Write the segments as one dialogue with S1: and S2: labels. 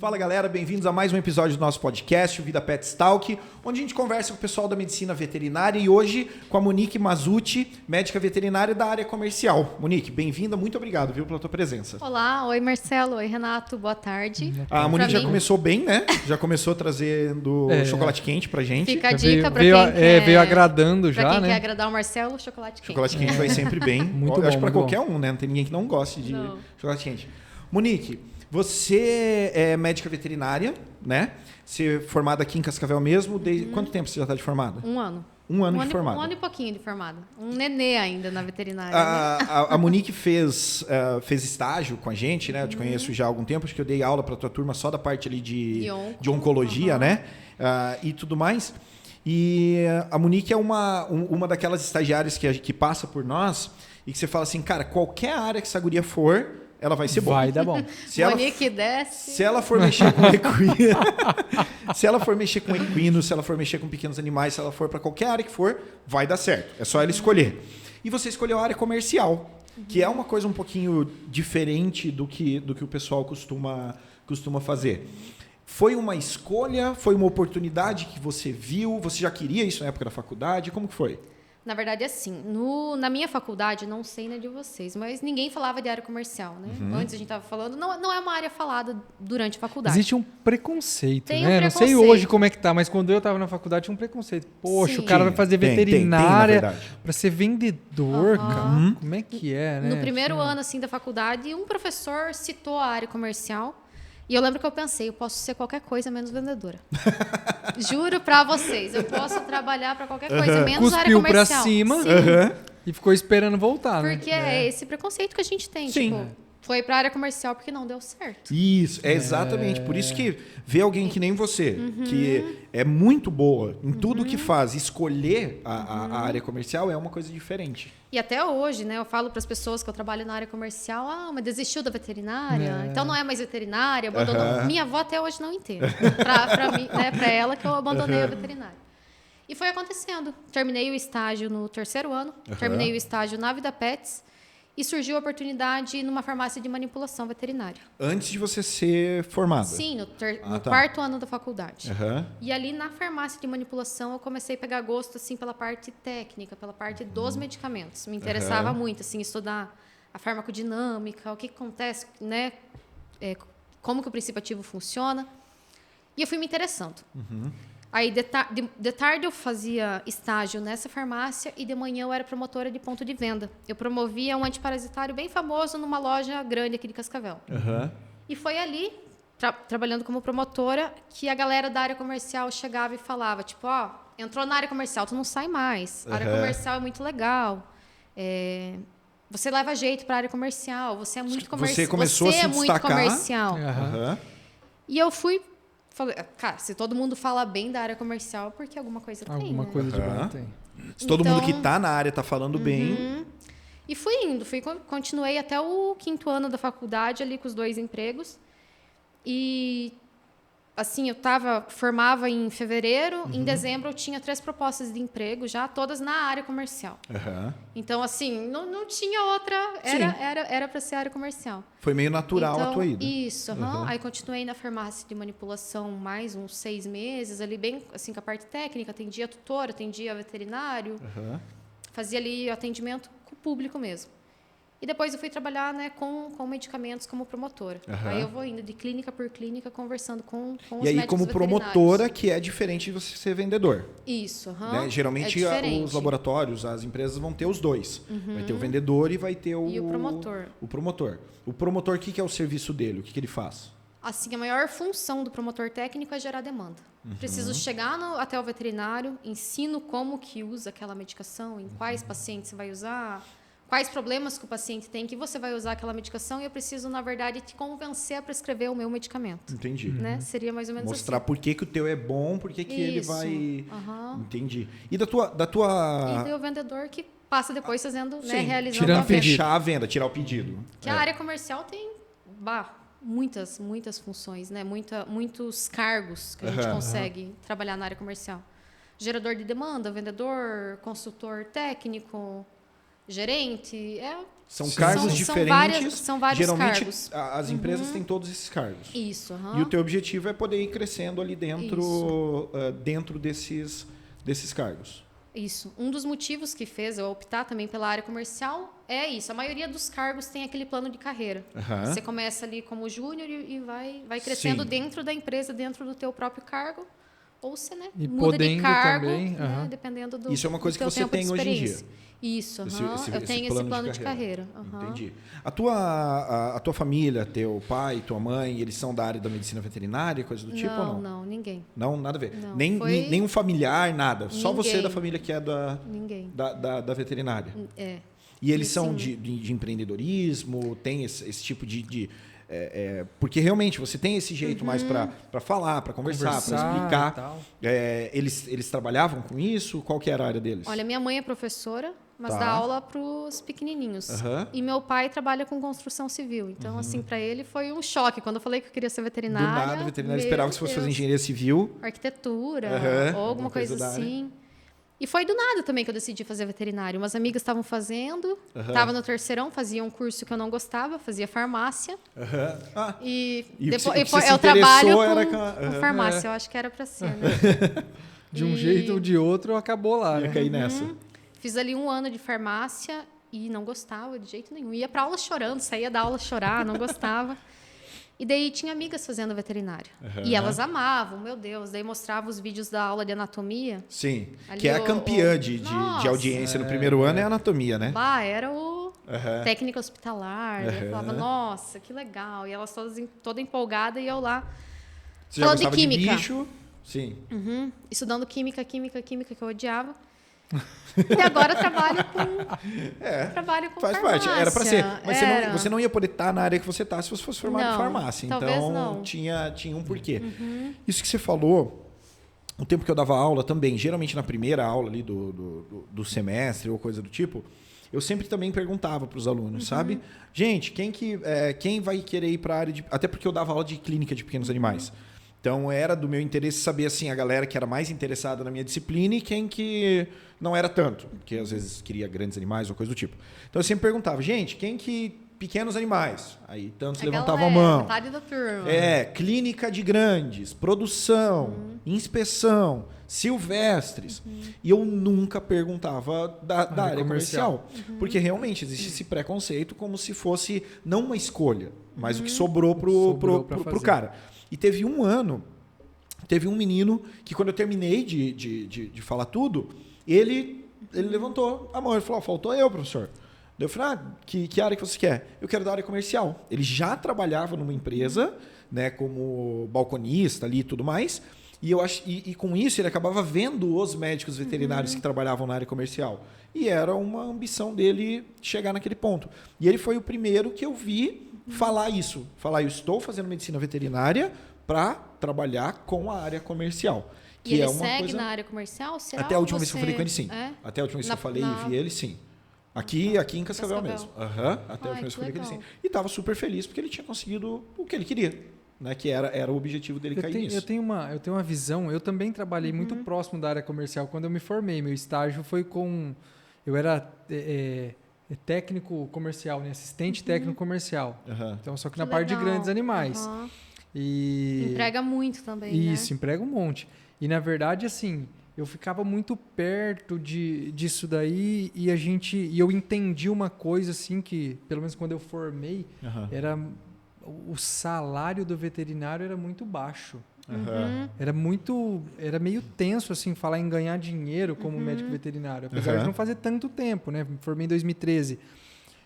S1: Fala galera, bem-vindos a mais um episódio do nosso podcast, o Vida Pets Talk, onde a gente conversa com o pessoal da medicina veterinária e hoje com a Monique Mazzucci, médica veterinária da área comercial. Monique, bem-vinda, muito obrigado, viu, pela tua presença.
S2: Olá, oi Marcelo, oi Renato, boa tarde.
S1: A Monique já começou bem, né? Já começou trazendo chocolate quente pra gente.
S2: Fica a dica pra quem quer...
S3: Veio agradando já,
S2: pra quem
S3: né?
S2: quer agradar o Marcelo, chocolate quente.
S1: Chocolate quente vai sempre bem.
S3: Muito
S1: Eu acho
S3: bom,
S1: pra
S3: muito
S1: qualquer um, né? Não tem ninguém que não goste de chocolate quente. Monique, você é médica veterinária, né? Você é formada aqui em Cascavel mesmo. Desde quanto tempo você já está de formada?
S2: Um ano.
S1: Um ano de formada.
S2: Um ano e pouquinho de formada. Um nenê ainda na veterinária.
S1: A Monique fez estágio com a gente, né? Eu te conheço já há algum tempo. Acho que eu dei aula para a tua turma só da parte ali de oncologia, né? E tudo mais. E a Monique é uma daquelas estagiárias que passa por nós e que você fala assim, cara, qualquer área que essa guria for, ela vai ser boa.
S3: Vai dar bom.
S2: Monique desce.
S1: Se ela for mexer com equino, se ela for mexer com equinos, se ela for mexer com pequenos animais, se ela for para qualquer área que for, vai dar certo. É só ela escolher. E você escolheu a área comercial, que é uma coisa um pouquinho diferente do que o pessoal costuma fazer. Foi uma escolha? Foi uma oportunidade que você viu? Você já queria isso na época da faculdade? Como que foi?
S2: Na verdade, assim, na minha faculdade, não sei de vocês, mas ninguém falava de área comercial, né? Antes a gente estava falando, não é uma área falada durante a faculdade.
S3: Existe um preconceito,
S2: Tem
S3: né?
S2: um
S3: Não sei
S2: preconceito.
S3: hoje como é que tá, mas quando eu estava na faculdade tinha um preconceito. Poxa,
S2: Sim.
S3: o cara vai fazer veterinária
S1: na
S3: para ser vendedor, cara. Como é que é, né?
S2: No primeiro ano assim da faculdade, um professor citou a área comercial. E eu lembro que eu pensei, eu posso ser qualquer coisa menos vendedora. Juro pra vocês, eu posso trabalhar pra qualquer coisa menos área
S3: Cuspiu pra
S2: comercial.
S3: cima e ficou esperando voltar, né?
S2: Porque é esse preconceito que a gente tem.
S1: Sim.
S2: Tipo, foi pra área comercial porque não deu certo.
S1: Isso, é exatamente. Por isso que ver alguém que nem você, que é muito boa em tudo que faz, escolher a área comercial é uma coisa diferente.
S2: E até hoje, né, eu falo para as pessoas que eu trabalho na área comercial, mas desistiu da veterinária, então não é mais veterinária, abandonou. Minha avó até hoje não entende. Para mim, né, para ela que eu abandonei a veterinária. E foi acontecendo. Terminei o estágio no terceiro ano, terminei o estágio na Vida Pets e surgiu a oportunidade numa farmácia de manipulação veterinária.
S1: Antes de você ser formada?
S2: Sim, no quarto ano da faculdade.
S1: Uhum.
S2: E ali na farmácia de manipulação eu comecei a pegar gosto assim pela parte técnica, pela parte dos medicamentos. Me interessava muito assim estudar a farmacodinâmica, o que acontece, né? Como que o princípio ativo funciona. E eu fui me interessando. Aí de tarde eu fazia estágio nessa farmácia e de manhã eu era promotora de ponto de venda. Eu promovia um antiparasitário bem famoso numa loja grande aqui de Cascavel. E foi ali, trabalhando como promotora, que a galera da área comercial chegava e falava, tipo, ó, entrou na área comercial, tu não sai mais. A área comercial é muito legal. Você leva jeito para a área comercial, você é muito comercial.
S1: Você começou a se
S2: muito
S1: destacar.
S2: comercial.
S1: E
S2: eu falei, cara, se todo mundo fala bem da área comercial, porque alguma coisa tem,
S3: Alguma
S2: né?
S3: coisa de bom tem.
S1: Se todo mundo que está na área está falando bem...
S2: E fui indo, continuei até o quinto ano da faculdade, ali com os 2 empregos. E, assim, formava em fevereiro, em dezembro eu tinha 3 propostas de emprego já, todas na área comercial. Então, assim, não tinha outra, era para ser área comercial.
S1: Foi meio natural a tua ida.
S2: Isso, aí continuei na farmácia de manipulação mais uns 6 meses, ali bem, assim, com a parte técnica, atendia tutor, atendia veterinário, fazia ali atendimento com o público mesmo. E depois eu fui trabalhar, né, com medicamentos como promotora. Aí eu vou indo de clínica por clínica, conversando com os médicos veterinários.
S1: E aí, como promotora, que é diferente de você ser vendedor.
S2: Isso.
S1: Né? Geralmente, os laboratórios, as empresas vão ter os dois. Vai ter o vendedor e vai ter
S2: E o promotor.
S1: O promotor. O promotor, o que é o serviço dele? O que ele faz?
S2: Assim, a maior função do promotor técnico é gerar demanda. Preciso chegar até o veterinário, ensino como que usa aquela medicação, em quais pacientes você vai usar, quais problemas que o paciente tem que você vai usar aquela medicação e eu preciso, na verdade, te convencer a prescrever o meu medicamento.
S1: Entendi.
S2: Né? Seria mais ou menos
S1: mostrar
S2: assim.
S1: por que o teu é bom, por que ele vai... Entendi. E da tua...
S2: E tem o vendedor que passa depois fazendo, né, realizando a venda.
S1: Fechar a venda, tirar o pedido.
S2: Que a área comercial tem muitas funções, né? Muitos cargos que a gente consegue trabalhar na área comercial. Gerador de demanda, vendedor, consultor técnico, gerente,
S1: São cargos diferentes.
S2: São vários
S1: Geralmente,
S2: cargos.
S1: as empresas têm todos esses cargos.
S2: Isso.
S1: E o teu objetivo é poder ir crescendo ali dentro desses cargos.
S2: Isso. Um dos motivos que fez eu optar também pela área comercial é isso. A maioria dos cargos tem aquele plano de carreira. Você começa ali como júnior e vai crescendo dentro da empresa, dentro do teu próprio cargo. Ou você, né,
S3: e
S2: muda de cargo,
S3: também,
S2: né, dependendo do
S1: Isso é uma coisa que
S2: teu
S1: você
S2: tempo de
S1: tem hoje em dia.
S2: experiência. Isso, eu tenho
S1: esse
S2: esse plano de carreira.
S1: Entendi. A tua família, teu pai, tua mãe, eles são da área da medicina veterinária, coisa do tipo ou não?
S2: Não, ninguém.
S1: Não, nada a ver.
S2: Não,
S1: Nem um familiar, nada. Só você
S2: Ninguém.
S1: da família que é
S2: Ninguém.
S1: da veterinária.
S2: É.
S1: E eles
S2: E,
S1: são
S2: assim,
S1: de empreendedorismo, tem esse tipo de porque realmente você tem esse jeito mais para falar, para conversar, para explicar.
S3: e tal.
S1: Eles trabalhavam com isso? Qual que era a área deles?
S2: Olha, minha mãe é professora, mas
S1: Tá.
S2: dá aula para os pequenininhos. E meu pai trabalha com construção civil. Então, assim, para ele foi um choque. Quando eu falei que eu queria ser
S1: Do
S2: veterinária...
S1: nada, veterinário
S2: meu
S1: esperava que você fosse fazer
S2: Deus.
S1: engenharia civil.
S2: Arquitetura, ou
S1: Alguma
S2: alguma
S1: coisa
S2: coisa
S1: da área.
S2: assim. E foi do nada também que eu decidi fazer veterinário. Umas amigas estavam fazendo, estava no terceirão, fazia um curso que eu não gostava, fazia farmácia.
S1: Ah,
S2: E
S1: E o que
S2: depois
S1: você- o que você se
S2: eu trabalho
S1: interessou
S2: com,
S1: era com-
S2: com farmácia, eu acho que era para ser, né?
S3: De um
S2: E-
S3: jeito ou de outro, acabou lá,
S1: ia
S3: né?
S1: cair nessa.
S2: Fiz ali 1 ano de farmácia e não gostava de jeito nenhum. Ia para aula chorando, saía da aula chorar, não gostava. E daí tinha amigas fazendo veterinário. E elas amavam, meu Deus. Daí mostrava os vídeos da aula de anatomia.
S1: Sim.
S2: Ali
S1: Que é a campeã de
S2: Nossa.
S1: audiência no primeiro ano é a anatomia, né?
S2: Bah, era o
S1: Aham.
S2: técnica hospitalar. Daí eu falava, nossa, que legal. E elas todas toda empolgada e eu lá
S1: Você já
S2: falando de
S1: gostava de
S2: química.
S1: bicho? Sim.
S2: estudando química, que eu odiava. E agora eu trabalho com
S1: Faz
S2: farmácia.
S1: parte. Era pra ser. Mas
S2: Era.
S1: você não ia poder estar na área que você está se você fosse formado em
S2: Não,
S1: farmácia.
S2: talvez
S1: Então,
S2: não.
S1: tinha um porquê. Isso que você falou, o tempo que eu dava aula também, geralmente na primeira aula ali do semestre ou coisa do tipo, eu sempre também perguntava para os alunos, sabe? Gente, quem vai querer ir para a área de... Até porque eu dava aula de clínica de pequenos animais. Então, era do meu interesse saber assim, a galera que era mais interessada na minha disciplina e quem que não era tanto, porque às vezes queria grandes animais ou coisa do tipo. Então, eu sempre perguntava, gente, quem que... Pequenos animais. Aí, tantos levantavam a mão.
S2: Metade da turma.
S1: Clínica de grandes, produção, inspeção, silvestres. E eu nunca perguntava da área comercial. Porque realmente existe esse preconceito como se fosse não uma escolha, mas o que sobrou pro cara. E teve um menino que quando eu terminei de falar tudo, ele levantou a mão e falou, faltou eu, professor. Daí eu falei, que área que você quer? Eu quero da área comercial. Ele já trabalhava numa empresa, né, como balconista ali e tudo mais, e com isso ele acabava vendo os médicos veterinários que trabalhavam na área comercial. E era uma ambição dele chegar naquele ponto. E ele foi o primeiro que eu vi falar isso. Falar, eu estou fazendo medicina veterinária para trabalhar com a área comercial.
S2: E
S1: Que
S2: ele
S1: é uma
S2: segue
S1: coisa...
S2: na área comercial? Será
S1: Até a última vez que eu falei com ele,
S2: você-
S1: sim.
S2: É?
S1: Até a última vez que eu falei
S2: na-
S1: e vi ele, sim. Aqui em Cascavel mesmo. Até a última vez que eu falei com ele, sim. E estava super feliz porque ele tinha conseguido o que ele queria. Né? Que era o objetivo dele cair nisso.
S3: Eu tenho uma visão, eu também trabalhei muito próximo da área comercial quando eu me formei. Meu estágio foi com... Eu era técnico comercial, né? Assistente técnico comercial. Então, só que na parte de
S2: legal.
S3: grandes animais. E
S2: Emprega muito também,
S3: isso,
S2: né?
S3: emprega um monte. E na verdade, assim, eu ficava muito perto disso daí e eu entendi uma coisa assim que, pelo menos quando eu formei, era o salário do veterinário era muito baixo. Era meio tenso assim falar em ganhar dinheiro como médico veterinário, apesar de não fazer tanto tempo, né? Me formei em 2013.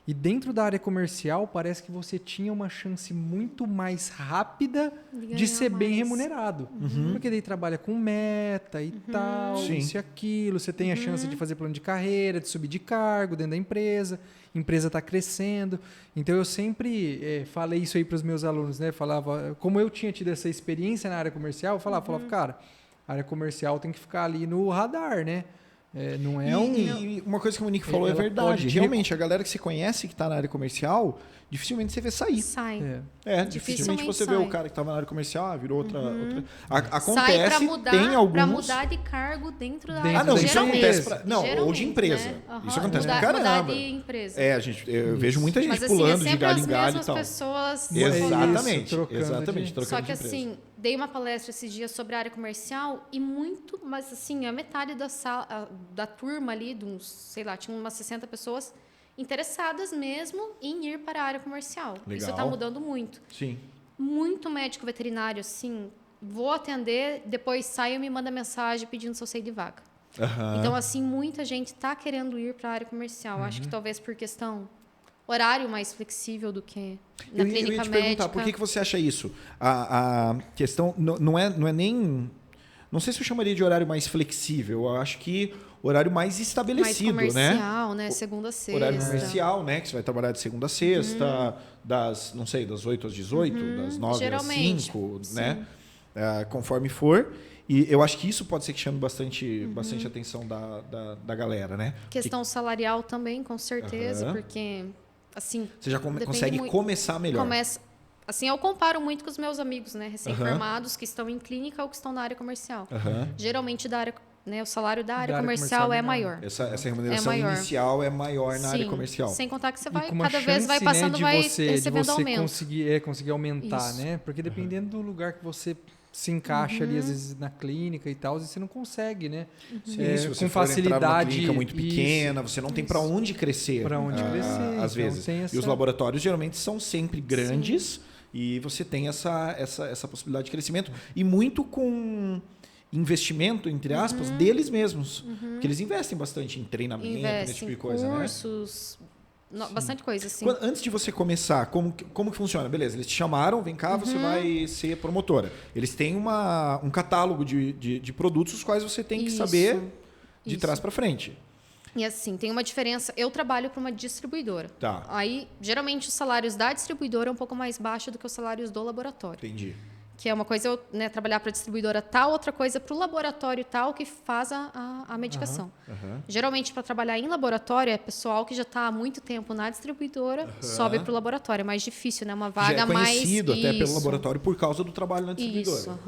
S3: E dentro da área comercial, parece que você tinha uma chance muito mais rápida de
S2: ganhar
S3: ser bem
S2: mais.
S3: remunerado. Porque daí trabalha com meta e tal,
S1: Sim.
S3: isso e aquilo. Você tem a chance de fazer plano de carreira, de subir de cargo dentro da empresa. A empresa está crescendo. Então, eu sempre falei isso aí para os meus alunos, né? Falava, como eu tinha tido essa experiência na área comercial, eu falava, cara, a área comercial tem que ficar ali no radar, né? Não é
S1: E uma coisa que o Monique falou é verdade. Realmente, a galera que você conhece que está na área comercial, dificilmente você vê sair.
S2: Sai.
S1: Dificilmente você vê o cara que estava na área comercial, virou outra. Acontece,
S2: sai pra mudar,
S1: tem alguns...
S2: pra mudar de cargo dentro da área.
S1: Não, isso
S2: geralmente,
S1: acontece. Ou de empresa.
S2: Né?
S1: Isso acontece pra
S2: mudar
S1: caramba.
S2: de empresa.
S1: Eu vejo muita gente
S2: Mas, assim,
S1: pulando
S2: é
S1: de galho em galho e
S2: as
S1: tal.
S2: pessoas
S1: Exatamente.
S3: Trocando
S2: Só que assim, dei uma palestra esses dias sobre a área comercial e mas assim, a metade da turma ali, de uns, sei lá, tinha umas 60 pessoas interessadas mesmo em ir para a área comercial.
S1: Legal.
S2: Isso está mudando muito.
S1: Sim.
S2: Muito médico veterinário, assim, vou atender, depois saio e me manda mensagem pedindo se eu sei de vaga. Então, assim, muita gente está querendo ir para a área comercial. Acho que talvez por questão horário mais flexível do que na clínica
S1: eu ia te
S2: médica.
S1: perguntar, por que você acha isso? A questão não é nem... Não sei se eu chamaria de horário mais flexível. Eu acho que horário mais estabelecido,
S2: mais comercial, né? Segunda a sexta.
S1: Horário comercial, né? Que você vai trabalhar de segunda a sexta, das 8 às 18, das 9 às 5, né? Conforme for. E eu acho que isso pode ser que chame bastante atenção da galera, né?
S2: Questão salarial também, com certeza, porque, assim...
S1: Você já consegue começar melhor.
S2: Assim, eu comparo muito com os meus amigos, né? Recém-formados, que estão em clínica ou que estão na área comercial. Geralmente, o salário da área comercial é maior.
S1: Essa remuneração inicial é maior na área comercial.
S2: Sem contar que você vai, cada vez vai passando, vai recebendo aumento.
S3: Conseguir aumentar, né? Porque dependendo do lugar que você se encaixa ali, às vezes, na clínica e tal, você não consegue, né?
S1: Se você com facilidade. Entrar numa clínica muito pequena, você não tem para onde crescer.
S3: Para onde crescer.
S1: Às vezes. E os laboratórios geralmente são sempre grandes e você tem essa possibilidade de crescimento. E muito com investimento, entre aspas, deles mesmos. Porque eles investem bastante em treinamento, nesse tipo de coisa,
S2: cursos, bastante coisa, assim.
S1: Antes de você começar, como que funciona? Beleza, eles te chamaram, vem cá, você vai ser promotora. Eles têm um catálogo de produtos os quais você tem que saber de trás para frente.
S2: E assim, tem uma diferença. Eu trabalho para uma distribuidora.
S1: Tá.
S2: Aí, geralmente, os salários da distribuidora é um pouco mais baixo do que os salários do laboratório.
S1: Entendi.
S2: Que é uma coisa eu trabalhar para a distribuidora tal, outra coisa para o laboratório tal que faz a medicação. Geralmente, para trabalhar em laboratório, é pessoal que já está há muito tempo na distribuidora, sobe para o laboratório. É mais difícil, né? Uma vaga mais...
S1: Já é conhecido até pelo laboratório por causa do trabalho na distribuidora.
S2: Isso,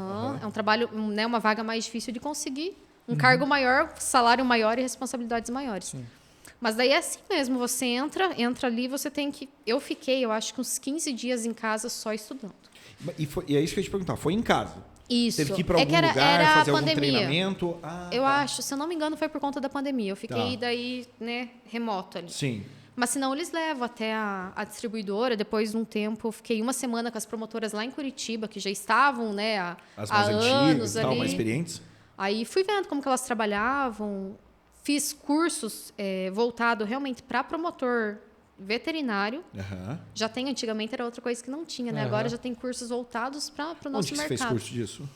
S2: É um trabalho, uma vaga mais difícil de conseguir. Um cargo maior, salário maior e responsabilidades maiores. Sim. Mas daí é assim mesmo, você entra ali, você tem que... Eu fiquei, eu acho que uns 15 dias em casa só estudando.
S1: E é isso que eu ia te perguntar, foi em casa?
S2: Isso.
S1: Teve que ir para algum lugar, fazer algum treinamento?
S2: Eu acho, se eu não me engano, foi por conta da pandemia. Eu fiquei daí, remoto ali.
S1: Sim.
S2: Mas senão eles levam até a distribuidora. Depois de um tempo, eu fiquei uma semana com as promotoras lá em Curitiba, que já estavam, há anos ali.
S1: Mais experientes.
S2: Aí fui vendo como que elas trabalhavam, fiz cursos voltados realmente para promotor veterinário. Já tem, antigamente era outra coisa que não tinha, né? Agora já tem cursos voltados para o nosso mercado. Onde
S1: você fez curso disso?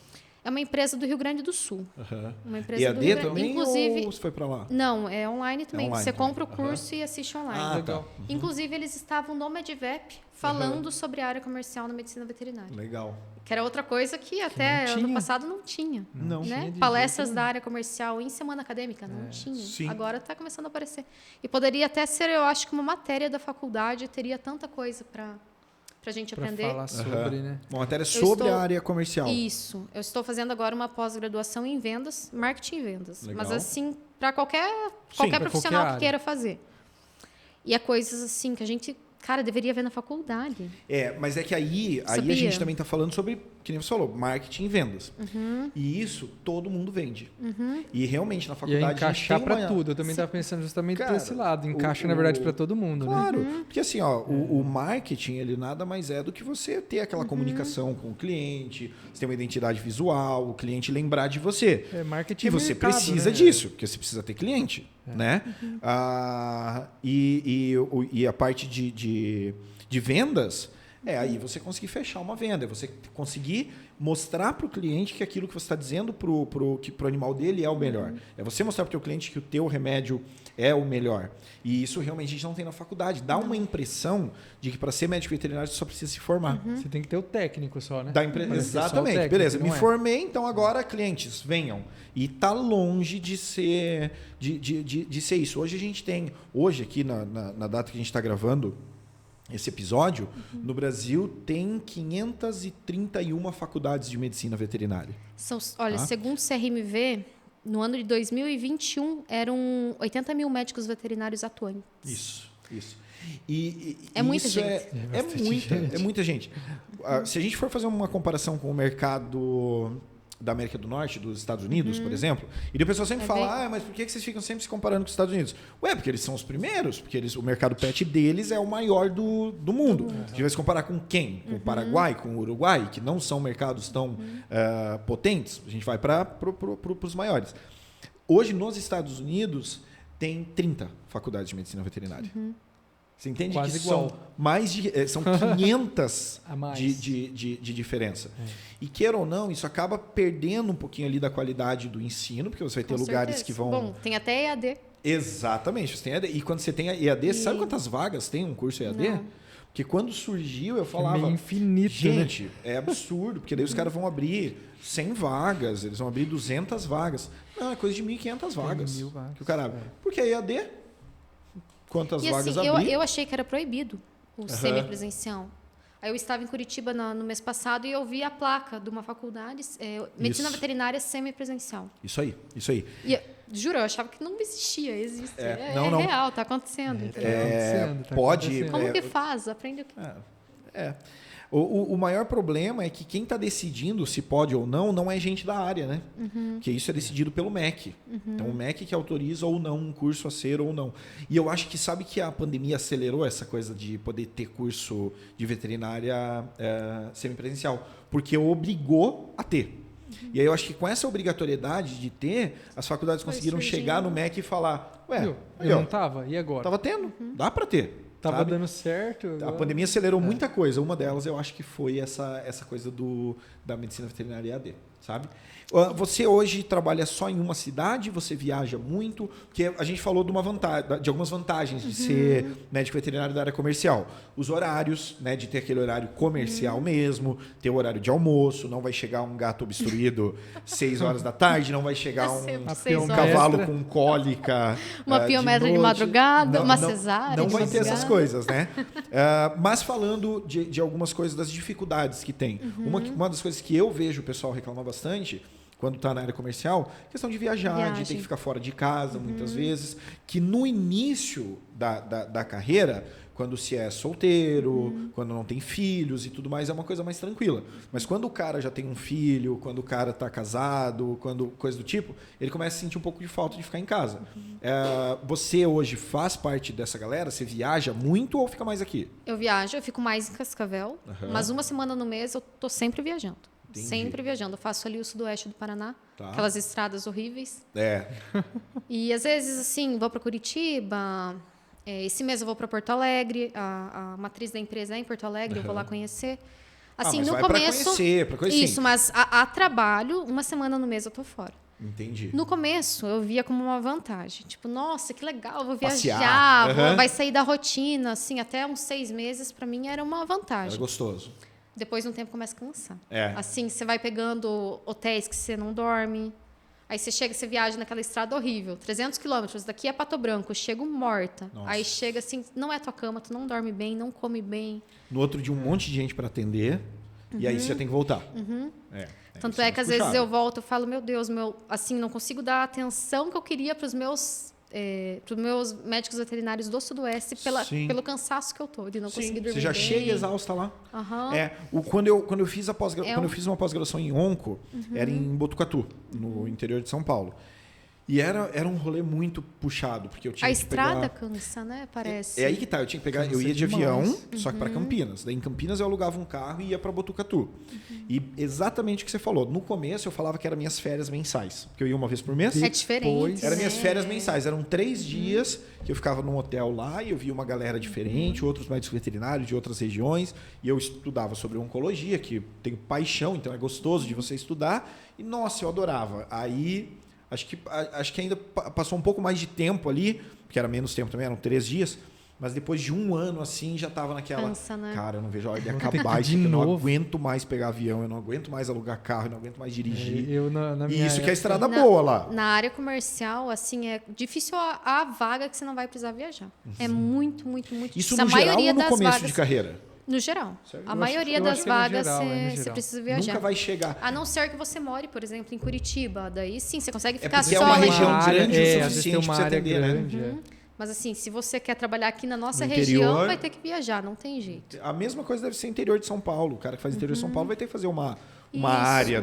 S2: É uma empresa do Rio Grande do Sul. Uma empresa
S1: EAD
S2: do Rio Grande...
S1: também,
S2: inclusive,
S1: ou você foi para lá?
S2: Não, é online também.
S1: Online
S2: você
S1: também.
S2: compra o curso e assiste online.
S1: Legal.
S2: Inclusive, eles estavam no Medivep falando sobre a área comercial na medicina veterinária.
S1: Legal.
S2: Que era outra coisa que até ano passado não tinha.
S1: Não.
S2: Né? Palestras da área comercial em semana acadêmica, não tinha.
S1: Sim.
S2: Agora está começando a aparecer. E poderia até ser, eu acho que uma matéria da faculdade teria tanta coisa para a gente aprender.
S3: Para falar sobre, né?
S1: Uma matéria sobre a área comercial.
S2: Isso. Eu estou fazendo agora uma pós-graduação em vendas, marketing e vendas.
S1: Legal.
S2: Mas assim, para qualquer profissional que queira fazer. E é coisas assim que a gente, deveria ver na faculdade.
S1: Mas é que aí a gente também está falando sobre, que nem você falou, marketing e vendas. E isso todo mundo vende. E realmente na faculdade
S3: encaixar para tudo. Eu também estava pensando justamente desse lado. Encaixa, na verdade, para todo mundo.
S1: Claro.
S3: Né?
S1: Porque assim, o marketing, ele nada mais é do que você ter aquela comunicação com o cliente, você ter uma identidade visual, o cliente lembrar de você.
S3: Marketing
S1: e você
S3: mercado,
S1: precisa disso, porque você precisa ter cliente. Né? E a parte de vendas Aí você conseguir fechar uma venda, é você conseguir mostrar para o cliente que aquilo que você está dizendo para o animal dele é o melhor. É você mostrar para o teu cliente que o teu remédio é o melhor. E isso realmente a gente não tem na faculdade. Dá uma impressão de que para ser médico veterinário você só precisa se formar.
S3: Você tem que ter o técnico só, né?
S1: Exatamente.
S3: Técnico,
S1: beleza, me formei, então agora clientes, venham. E tá longe de ser, de ser isso. Hoje a gente tem, aqui na data que a gente está gravando esse episódio, no Brasil tem 531 faculdades de medicina veterinária.
S2: Olha, segundo o CRMV, no ano de 2021, eram 80 mil médicos veterinários atuantes.
S1: Isso.
S2: É muita gente.
S1: É muita gente. Se a gente for fazer uma comparação com o mercado da América do Norte, dos Estados Unidos, por exemplo, e o pessoal sempre fala, mas por que vocês ficam sempre se comparando com os Estados Unidos? Porque eles são os primeiros, porque o mercado pet deles é o maior do mundo. A gente vai se comparar com quem? Com o Paraguai, com o Uruguai, que não são mercados tão potentes. A gente vai para os maiores. Hoje, nos Estados Unidos, tem 30 faculdades de medicina veterinária. Você entende
S3: Quase
S1: que
S3: igual.
S1: são 500
S3: a mais.
S1: de diferença. E queira ou não, isso acaba perdendo um pouquinho ali da qualidade do ensino, porque você vai ter lugares que vão...
S2: Bom, tem até EAD.
S1: Exatamente. Você tem EAD. E quando você tem a EAD, sabe quantas vagas tem um curso EAD?
S2: Não.
S1: Porque quando surgiu, eu falava...
S3: É meio infinito,
S1: gente,
S3: né?
S1: é absurdo, porque daí os caras vão abrir 100 vagas, eles vão abrir 200 vagas. Não, é coisa de 1.500 vagas.
S3: 1.000 vagas.
S1: Que o cara abre. Porque a EAD... Quantas
S2: E
S1: vagas
S2: assim,
S1: abrir?
S2: eu achei que era proibido o semipresencial. Aí eu estava em Curitiba no mês passado e eu vi a placa de uma faculdade, Medicina Veterinária Semipresencial.
S1: Isso aí.
S2: E juro, eu achava que não existia, existe.
S1: Não.
S2: Real, está acontecendo.
S1: Pode...
S2: Como que faz? Aprende o que...
S1: O maior problema é que quem está decidindo se pode ou não é gente da área, né? Porque isso é decidido pelo MEC. Então, o MEC que autoriza ou não um curso a ser ou não. E eu acho que sabe que a pandemia acelerou essa coisa de poder ter curso de veterinária semipresencial, porque obrigou a ter. E aí eu acho que com essa obrigatoriedade de ter, as faculdades conseguiram chegar no MEC e falar,
S3: eu não estava, e agora?
S1: Estava tendo, dá para ter.
S3: Tava dando certo. Agora...
S1: A pandemia acelerou muita coisa. Uma delas eu acho que foi essa coisa da medicina veterinária EAD, sabe? Você hoje trabalha só em uma cidade? Você viaja muito? Porque a gente falou de algumas vantagens de ser médico veterinário da área comercial. Os horários, né, de ter aquele horário comercial mesmo, ter o horário de almoço, não vai chegar um gato obstruído 6 horas da tarde, não vai chegar um cavalo com cólica.
S2: Uma piometra de madrugada, uma cesárea.
S1: Não vai ter essas coisas, né? Mas falando de algumas coisas, das dificuldades que tem. Uma das coisas que eu vejo o pessoal reclamar bastante quando está na área comercial, questão de viajar, de ter que ficar fora de casa muitas vezes, que no início da carreira, quando se é solteiro, quando não tem filhos e tudo mais, é uma coisa mais tranquila. Mas quando o cara já tem um filho, quando o cara está casado, coisa do tipo, ele começa a sentir um pouco de falta de ficar em casa. Você hoje faz parte dessa galera? Você viaja muito ou fica mais aqui?
S2: Eu viajo, eu fico mais em Cascavel, mas uma semana no mês eu tô sempre viajando. Entendi. Sempre viajando. Eu faço ali o sudoeste do Paraná, aquelas estradas horríveis. E às vezes, assim, vou para Curitiba. Esse mês eu vou para Porto Alegre. A matriz da empresa é em Porto Alegre, eu vou lá conhecer. Assim,
S1: mas
S2: no
S1: vai
S2: começo.
S1: Pra conhecer, pra conhecer.
S2: Isso, mas a trabalho, uma semana no mês eu tô fora.
S1: Entendi.
S2: No começo, eu via como uma vantagem. Tipo, nossa, que legal, vou
S1: Passear.
S2: viajar, vai sair da rotina. Assim, até uns 6 meses, para mim, era uma vantagem.
S1: Era gostoso.
S2: Depois de um tempo começa a cansar.
S1: É.
S2: Assim, você vai pegando hotéis que você não dorme. Aí você chega, você viaja naquela estrada horrível, 300 quilômetros, daqui a Pato Branco, chego morta.
S1: Nossa.
S2: Aí chega assim, não é tua cama, tu não dorme bem, não come bem.
S1: No outro dia, um monte de gente para atender, e aí você já tem que voltar.
S2: Tanto é que às vezes eu volto e falo, meu Deus, assim, não consigo dar a atenção que eu queria para os meus médicos veterinários do Sudoeste pelo cansaço que eu tô de não conseguir dormir.
S1: Você já
S2: bem.
S1: chega exausta lá.
S2: Uhum.
S1: Quando eu fiz quando eu fiz uma pós-graduação em onco, era em Botucatu, no interior de São Paulo. E era um rolê muito puxado, porque eu tinha
S2: A
S1: que
S2: estrada
S1: pegar...
S2: cansa, né? Parece.
S1: É aí que tá, eu tinha que pegar, eu ia de
S3: demais.
S1: avião, só que para Campinas. Daí em Campinas eu alugava um carro e ia para Botucatu. E exatamente o que você falou, no começo eu falava que eram minhas férias mensais, porque eu ia uma vez por mês.
S2: É diferente.
S1: Eram minhas
S2: né?
S1: férias mensais, eram 3 dias que eu ficava num hotel lá e eu via uma galera diferente, outros médicos veterinários de outras regiões, e eu estudava sobre oncologia, que tenho paixão, então é gostoso de você estudar, e nossa, eu adorava. Aí acho que ainda passou um pouco mais de tempo ali, porque era menos tempo também, eram 3 dias, mas depois de 1 ano assim já estava naquela.
S2: Cansa, né?
S1: Cara, eu não vejo a hora de acabar isso, eu não aguento mais pegar avião, eu não aguento mais alugar carro, eu não aguento mais dirigir. E isso que é estrada boa lá.
S2: Na área comercial, assim, é difícil a vaga que você não vai precisar viajar. É muito, muito, muito
S1: Isso
S2: difícil.
S1: no
S2: A
S1: geral
S2: maioria
S1: ou no
S2: das
S1: começo
S2: vagas,
S1: de carreira?
S2: No geral.
S1: Sério?
S2: A maioria
S3: eu
S2: das
S3: acho que é no
S2: vagas
S3: geral, é no
S2: você
S3: geral.
S2: precisa viajar.
S1: Nunca vai chegar.
S2: A não ser que você more, por exemplo, em Curitiba. Daí sim, você consegue
S1: É
S2: ficar
S1: porque
S2: só
S1: é uma
S2: ali.
S1: região grande o
S3: às vezes
S1: suficiente
S3: tem uma
S1: pra você
S3: área
S1: atender,
S3: grande,
S1: né?
S2: Mas assim, se você quer trabalhar aqui na nossa
S1: No
S2: região,
S1: interior.
S2: vai ter que viajar, não tem jeito.
S1: A mesma coisa deve ser interior de São Paulo. O cara que faz interior de São Paulo vai ter que fazer uma
S2: Isso.
S1: área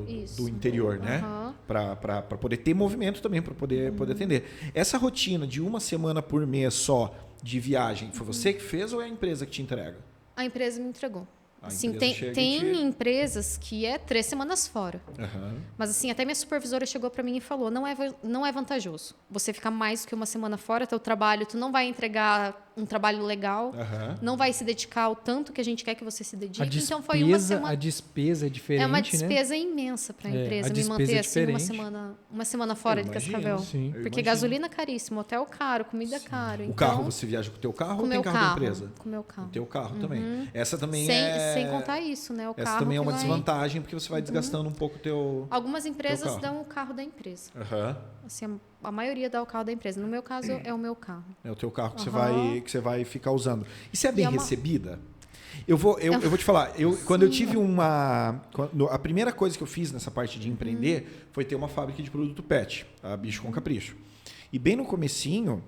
S2: Isso.
S1: do interior, né?
S2: Aham.
S1: Para poder ter movimento também, para poder atender. Essa rotina de 1 semana por mês só de viagem, foi você que fez ou é a empresa que te entrega?
S2: A empresa me entregou.
S1: A
S2: Assim,
S1: empresa chega e
S2: tem
S1: te-
S2: empresas que é 3 semanas fora.
S1: Aham.
S2: Mas assim, até minha supervisora chegou para mim e falou, não é vantajoso. Você ficar mais do que 1 semana fora, teu trabalho, tu não vai entregar um trabalho legal,
S1: Aham.
S2: não vai se dedicar ao tanto que a gente quer que você se
S3: A
S2: dedique.
S3: despesa,
S2: Então foi 1 semana.
S3: a despesa é diferente,
S2: É uma
S3: né?
S2: despesa imensa para a
S3: É,
S2: empresa
S3: a
S2: me
S3: despesa
S2: manter
S3: é
S2: assim
S3: diferente.
S2: uma semana fora
S1: Eu
S2: de
S1: imagino,
S2: Cascavel.
S3: sim.
S1: Eu
S2: Porque
S1: imagino.
S2: gasolina é caríssimo, hotel caro, comida caro.
S1: O
S2: Então,
S1: carro você viaja com o teu carro
S2: com
S1: ou tem
S2: meu
S1: carro da empresa?
S2: Com meu carro.
S1: O teu carro também. Essa também
S2: Sem contar isso, né? O
S1: Essa
S2: carro
S1: também é
S2: que
S1: uma
S2: vai-
S1: desvantagem, porque você vai desgastando um pouco o teu...
S2: Algumas empresas
S1: carro.
S2: dão o carro da empresa.
S1: Aham.
S2: Assim, a maioria dá o carro da empresa. No meu caso, é o meu carro.
S1: É o teu carro que,
S2: Aham.
S1: você vai ficar usando. E você é bem
S2: é uma-
S1: recebida? Eu vou te falar, quando eu tive a primeira coisa que eu fiz nessa parte de empreender foi ter uma fábrica de produto pet, a Bicho com Capricho. E bem no comecinho,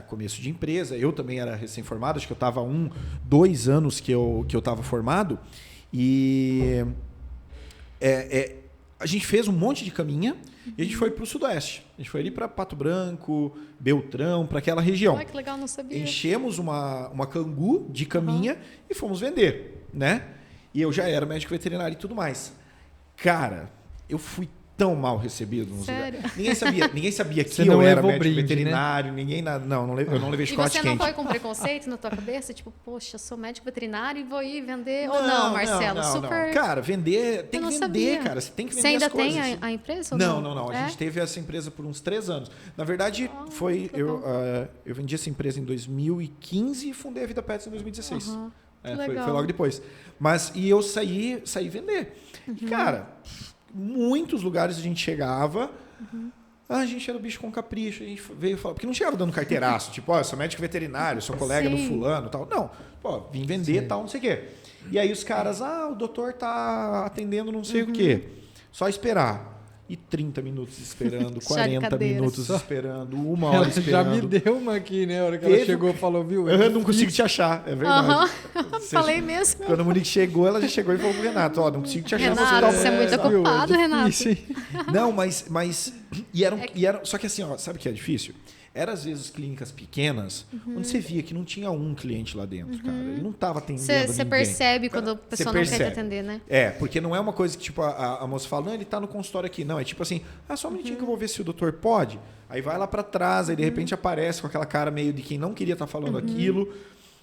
S1: começo de empresa, eu também era recém-formado, acho que eu estava 2 anos que eu estava formado, e a gente fez um monte de caminha e a gente foi para o Sudoeste. A gente foi ali para Pato Branco, Beltrão, para aquela região.
S2: Ai, que legal, não sabia.
S1: Enchemos uma cangu de caminha e fomos vender, né? E eu já era médico veterinário e tudo mais. Cara, eu fui tão mal recebido nos
S2: Sério?
S1: lugares. Ninguém sabia que
S3: Você
S1: eu
S3: não
S1: era
S3: levou
S1: médico
S3: brinde,
S1: veterinário, ninguém eu não levei
S2: E
S1: chocolate
S2: você
S1: quente.
S2: não foi com preconceito na tua cabeça? Tipo, poxa, eu sou médico veterinário e vou ir vender? Ou não, Marcelo? Super...
S1: Não. Cara, vender, tem
S2: Eu
S1: que
S2: não
S1: vender,
S2: sabia.
S1: cara. Você tem que vender
S2: Você ainda
S1: as coisas.
S2: tem a empresa? Ou
S1: Não. A
S2: É?
S1: gente teve essa empresa por uns 3 anos. Na verdade,
S2: que legal.
S1: eu vendi essa empresa em 2015 e fundei a Vida Pets em 2016.
S2: Aham. Que
S1: Foi
S2: legal.
S1: logo depois. E eu saí vender.
S2: Uhum.
S1: E, cara, muitos lugares a gente chegava...
S2: Uhum.
S1: A gente era o Bicho com Capricho. A gente veio falar... Porque não chegava dando carteiraço. Tipo, eu sou médico veterinário, sou colega do
S2: Sim.
S1: fulano e tal. Não. Pô, vim vender e tal, não sei o quê. E aí os caras... o doutor tá atendendo não sei o quê. Só esperar. E 30 minutos esperando,
S2: Chá de
S1: 40
S2: cadeira.
S1: minutos esperando, 1 hora
S3: Ela
S1: esperando.
S3: já me deu uma aqui, né? A hora que ela
S1: Teve-
S3: chegou e falou, viu?
S1: Eu não consigo te achar, é verdade.
S2: Aham.
S1: Você-
S2: Falei mesmo.
S1: Quando a Monique chegou, ela já chegou e falou pro Renato, não consigo te achar.
S2: Renato,
S1: você
S2: você é muito
S1: tá-
S2: ocupado, Renato.
S3: difícil, hein?
S1: Não, mas só que assim, ó, sabe o que é difícil? Eram às vezes clínicas pequenas, onde você via que não tinha um cliente lá dentro, cara. Ele não estava atendendo
S2: Você
S1: ninguém.
S2: percebe quando a
S1: Você
S2: pessoa não quer te
S1: percebe.
S2: atender, né?
S1: Porque não é uma coisa que tipo a moça fala, não, ele está no consultório aqui. Não, é tipo assim, só um minutinho que eu vou ver se o doutor pode. Aí vai lá para trás, aí de repente aparece com aquela cara meio de quem não queria estar falando aquilo.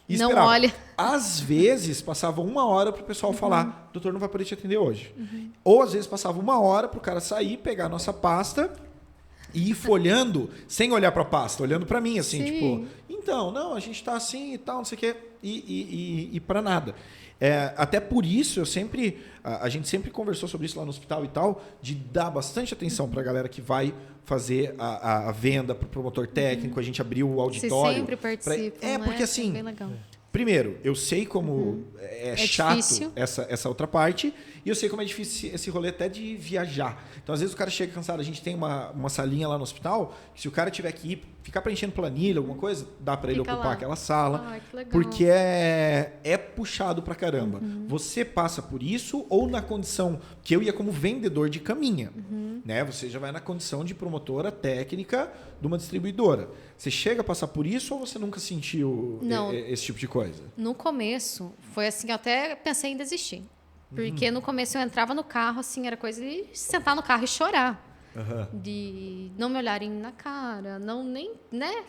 S1: E
S2: Não
S1: esperava.
S2: olha.
S1: Às vezes passava 1 hora para o pessoal falar, doutor não vai poder te atender hoje. Ou às vezes passava 1 hora para o cara sair, pegar a nossa pasta e ir folhando, sem olhar para a pasta, olhando para mim, assim,
S2: Sim.
S1: tipo, então, não, a gente está assim e tal, não sei o quê, e para nada. Até por isso, a gente sempre conversou sobre isso lá no hospital e tal, de dar bastante atenção para a galera que vai fazer a venda para o promotor técnico, a gente abriu o auditório.
S2: Você sempre participa, né?
S1: Porque assim,
S2: É bem legal.
S1: primeiro, eu sei como é chato
S2: difícil.
S1: essa outra parte. E eu sei como é difícil esse rolê até de viajar. Então, às vezes, o cara chega cansado. A gente tem uma salinha lá no hospital, que se o cara tiver que ir, ficar preenchendo planilha, alguma coisa, dá para ele ocupar
S2: lá.
S1: aquela sala.
S2: Ai, que legal.
S1: Porque é puxado pra caramba. Você passa por isso ou na condição que eu ia como vendedor de caminha, né? Você já vai na condição de promotora técnica de uma distribuidora. Você chega a passar por isso ou você nunca sentiu esse tipo de coisa?
S2: No começo, foi assim, eu até pensei em desistir. Porque no começo eu entrava no carro, assim, era coisa de sentar no carro e chorar. De não me olharem na cara, não nem, né,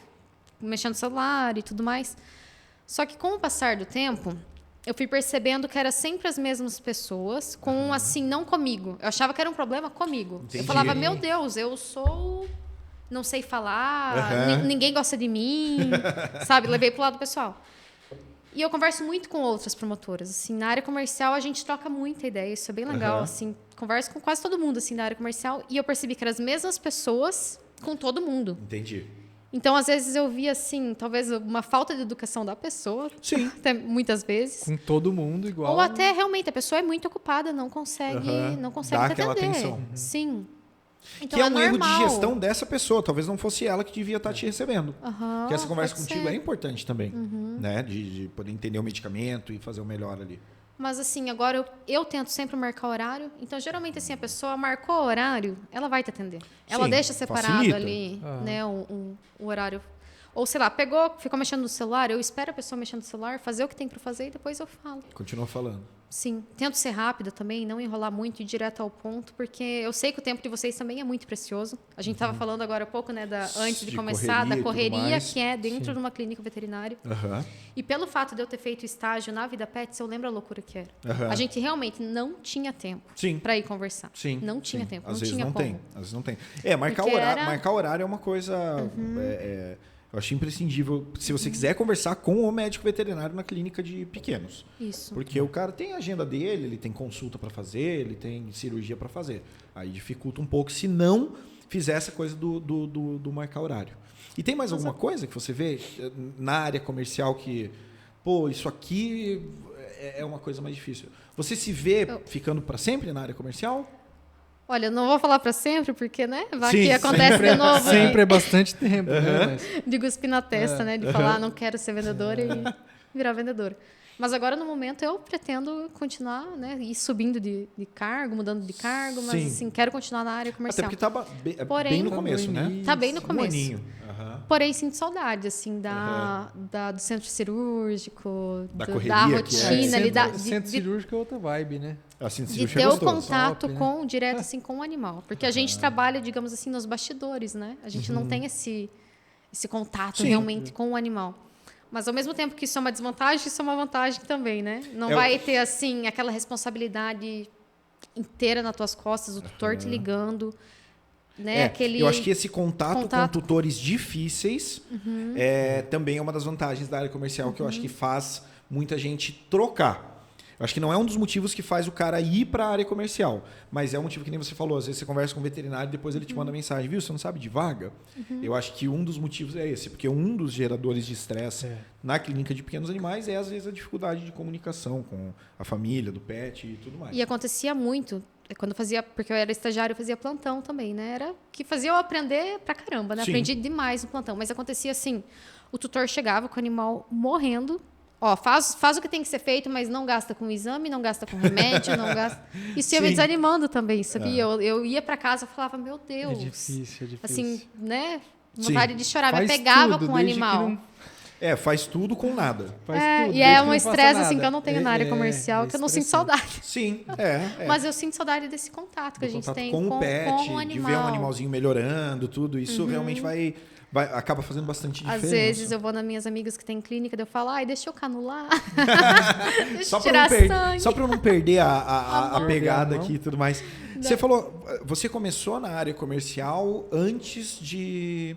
S2: mexendo no celular e tudo mais. Só que com o passar do tempo, eu fui percebendo que era sempre as mesmas pessoas, com assim, não comigo. Eu achava que era um problema comigo.
S1: Entendi.
S2: Eu falava, meu Deus, eu sou... não sei falar, ninguém gosta de mim, sabe? Levei pro lado pessoal. E eu converso muito com outras promotoras, assim, na área comercial a gente troca muita ideia, isso é bem legal, assim, converso com quase todo mundo, assim, da área comercial, e eu percebi que eram as mesmas pessoas com todo mundo.
S1: Entendi.
S2: Então, às vezes eu via, assim, talvez uma falta de educação da pessoa,
S1: Sim.
S2: até muitas vezes.
S3: Com todo mundo igual.
S2: Ou até, realmente, a pessoa é muito ocupada, não consegue
S1: Dá
S2: te
S1: aquela
S2: atender.
S1: atenção.
S2: Sim. Então,
S1: Que é um erro de
S2: normal.
S1: gestão dessa pessoa. Talvez não fosse ela que devia estar te recebendo. Porque essa conversa
S2: pode
S1: contigo
S2: ser.
S1: é importante também. Né? De poder entender o medicamento e fazer o melhor ali.
S2: Mas, assim, agora eu tento sempre marcar horário. Então, geralmente, assim, a pessoa marcou o horário, ela vai te atender. Ela
S1: Sim,
S2: deixa separado
S1: facilita.
S2: ali, né, o horário. Ou, sei lá, pegou, ficou mexendo no celular, eu espero a pessoa mexendo no celular, fazer o que tem para fazer e depois eu falo.
S1: Continua falando.
S2: Sim, tento ser rápida também, não enrolar muito e ir direto ao ponto, porque eu sei que o tempo de vocês também é muito precioso. A gente estava falando agora há pouco, né, antes de começar, da
S1: correria e tudo
S2: correria
S1: mais.
S2: que é dentro de uma clínica veterinária. E pelo fato de eu ter feito estágio na Vida Pets, eu lembro a loucura que era. A gente realmente não tinha tempo
S1: Sim.
S2: para ir conversar.
S1: Sim.
S2: Não tinha tempo,
S1: Às
S2: não
S1: vezes
S2: tinha
S1: não
S2: como.
S1: tem. Às vezes não tem. Marcar
S2: Porque
S1: horário,
S2: era-
S1: marcar horário é uma coisa... eu acho imprescindível se você quiser conversar com o médico veterinário na clínica de pequenos.
S2: Isso.
S1: Porque o cara tem a agenda dele, ele tem consulta para fazer, ele tem cirurgia para fazer. Aí dificulta um pouco se não fizer essa coisa do marcar horário. E tem mais alguma coisa que você vê na área comercial que, pô, isso aqui é uma coisa mais difícil? Você se vê ficando para sempre na área comercial?
S2: Olha, eu não vou falar para sempre, porque, né? Vai
S1: Sim,
S2: que acontece de novo.
S3: Sempre é bastante tempo, né? Mas...
S2: De cuspir na testa, né? De falar, não quero ser vendedora e virar vendedora. Mas agora, no momento, eu pretendo continuar, né? Ir subindo de cargo, mudando de cargo, mas
S1: Sim.
S2: assim, quero continuar na área
S1: Até
S2: comercial.
S1: porque tá
S2: Porém,
S1: bem no
S3: tá
S1: começo,
S3: no
S1: né?
S3: início.
S2: Tá bem no
S1: Um
S2: começo.
S1: aninho.
S2: Porém, sinto saudade, assim, do centro cirúrgico,
S1: Da
S2: da
S1: correria que é.
S2: rotina, ali,
S3: Centro cirúrgico é outra vibe, né?
S1: Assim,
S2: de ter o contato
S3: Top, né?
S2: com, direto assim, com o animal. Porque a gente trabalha, digamos assim, nos bastidores, né? A gente não tem esse contato
S1: Sim.
S2: realmente com o animal. Mas, ao mesmo tempo que isso é uma desvantagem, isso é uma vantagem também, né? Não
S1: É o-
S2: vai ter, assim, aquela responsabilidade inteira nas tuas costas, o tutor te ligando, né?
S1: Eu acho que esse contato com tutores difíceis também é uma das vantagens da área comercial que eu acho que faz muita gente trocar. Eu acho que não é um dos motivos que faz o cara ir para a área comercial, mas é um motivo que nem você falou. Às vezes você conversa com um veterinário e depois ele te manda mensagem, viu? Você não sabe de vaga? Eu acho que um dos motivos é esse, porque um dos geradores de estresse na clínica de pequenos animais é, às vezes, a dificuldade de comunicação com a família, do pet e tudo mais.
S2: E acontecia muito, quando eu fazia, porque eu era estagiária, eu fazia plantão também, né? Era que fazia eu aprender pra caramba, né?
S1: Sim.
S2: Aprendi demais no plantão. Mas acontecia assim, o tutor chegava com o animal morrendo, ó, faz o que tem que ser feito, mas não gasta com exame, não gasta com remédio, não gasta... Isso ia me
S1: Sim.
S2: desanimando também, sabia? Eu ia pra casa e falava, meu Deus.
S3: É difícil.
S2: Assim, né?
S1: Sim.
S2: Vontade de chorar. Me
S3: Faz
S2: pegava
S3: tudo,
S2: com o
S3: desde que
S2: animal.
S3: não
S1: Faz tudo com nada.
S3: faz tudo,
S2: E
S3: desde
S2: é
S3: que
S2: um
S3: não faça
S2: estresse assim
S3: nada.
S2: que eu não tenho na área comercial, que eu não sinto
S3: estressante.
S2: saudade.
S1: Sim,
S2: Mas eu sinto saudade desse contato que a gente
S1: contato
S2: tem
S1: com o pet,
S2: com o
S1: de
S2: animal.
S1: ver um animalzinho melhorando, tudo. Isso realmente acaba fazendo bastante diferença.
S2: Às vezes eu vou nas minhas amigas que têm clínica, daí eu falo, ai, deixa eu canular. Deixa
S1: Só
S2: eu
S1: para
S2: tirar
S1: não,
S2: sangue.
S1: só pra não perder a
S2: Amor.
S1: pegada
S3: Perder a mão.
S1: aqui e tudo mais. Você falou, você começou na área comercial antes de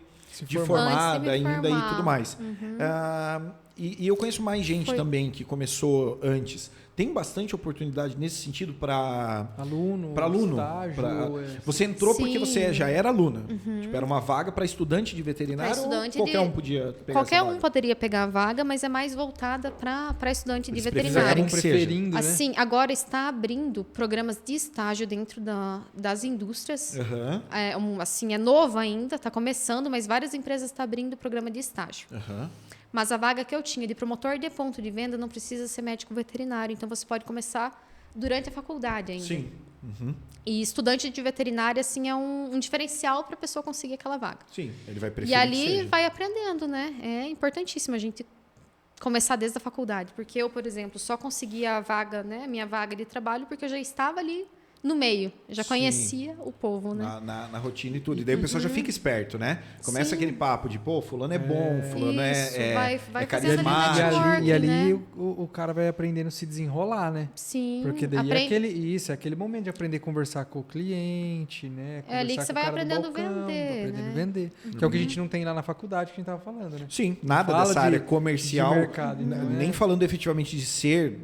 S3: formar.
S1: formada
S2: Antes de me
S1: ainda e
S2: formar.
S1: tudo mais. E eu conheço mais gente também que começou antes. Tem bastante oportunidade nesse sentido para
S3: aluno, estágio.
S1: Você entrou porque você já era aluna. Tipo, era uma vaga para estudante de veterinário ou qualquer um podia pegar
S2: qualquer
S1: essa
S2: um
S1: vaga?
S2: poderia pegar a vaga, mas é mais voltada para estudante de
S1: Eles
S2: veterinário.
S3: preferindo, né?
S2: Assim, agora está abrindo programas de estágio dentro das indústrias. Assim, é novo ainda, está começando, mas várias empresas estão abrindo programa de estágio. Mas a vaga que eu tinha de promotor de ponto de venda não precisa ser médico veterinário, então você pode começar durante a faculdade ainda.
S1: Sim.
S2: E estudante de veterinária, assim, é um diferencial para a pessoa conseguir aquela vaga.
S1: Sim, ele vai preferir.
S2: E ali vai aprendendo, né? É importantíssimo a gente começar desde a faculdade, porque eu, por exemplo, só consegui a vaga, né, minha vaga de trabalho, porque eu já estava ali no meio, já conhecia o povo, né?
S1: Na rotina e tudo. E daí o pessoal já fica esperto, né? Começa aquele papo de, pô, fulano é bom, fulano é
S2: carismático.
S3: E ali o cara vai aprendendo a se desenrolar, né?
S2: Sim.
S3: Porque daí é aquele momento de aprender a conversar com o cliente, né?
S2: É ali que você vai aprendendo a vender,
S3: aprendendo a vender. Que é o que a gente não tem lá na faculdade que a gente estava falando, né?
S1: Sim, nada dessa área comercial.
S3: De mercado,
S1: nem falando efetivamente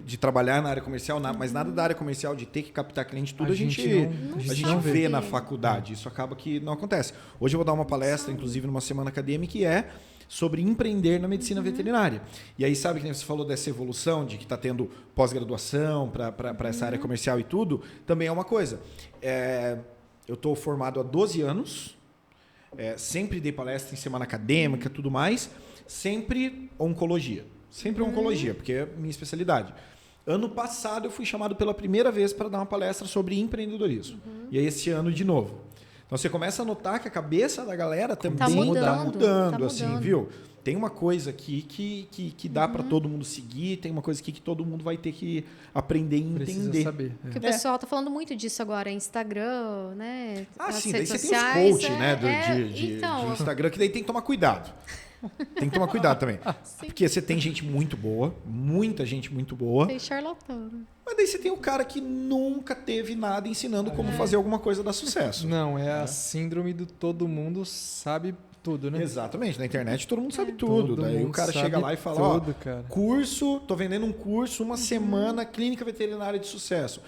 S1: de trabalhar na área comercial, mas nada da área comercial, de ter que captar cliente, tudo a gente vê na faculdade. Isso acaba que não acontece. Hoje eu vou dar uma palestra, inclusive numa semana acadêmica, que é sobre empreender na medicina veterinária. E aí, sabe que você falou dessa evolução, de que está tendo pós-graduação para essa área comercial e tudo, também é uma coisa. Eu estou formado há 12 anos, sempre dei palestra em semana acadêmica, tudo mais, sempre oncologia. Sempre oncologia, porque é a minha especialidade. Ano passado eu fui chamado pela primeira vez para dar uma palestra sobre empreendedorismo. E aí esse ano de novo. Então você começa a notar que a cabeça da galera também está mudando, assim, viu? Tem uma coisa aqui que dá para todo mundo seguir, tem uma coisa aqui que todo mundo vai ter que aprender e entender.
S3: Saber.
S2: Porque o pessoal tá falando muito disso agora, Instagram, né?
S1: Sim, daí você
S2: sociais,
S1: tem os coach, né, de Instagram, que daí tem que tomar cuidado. Tem que tomar cuidado também. Porque você tem gente muito boa, muita gente muito boa.
S2: Tem charlatão.
S1: Mas daí você tem o cara que nunca teve nada ensinando como fazer alguma coisa dar sucesso.
S3: Não, a síndrome do todo mundo sabe tudo, né?
S1: Exatamente. Na internet todo mundo sabe tudo. Daí o cara chega lá e fala, curso, tô vendendo um curso, uma semana, clínica veterinária de sucesso.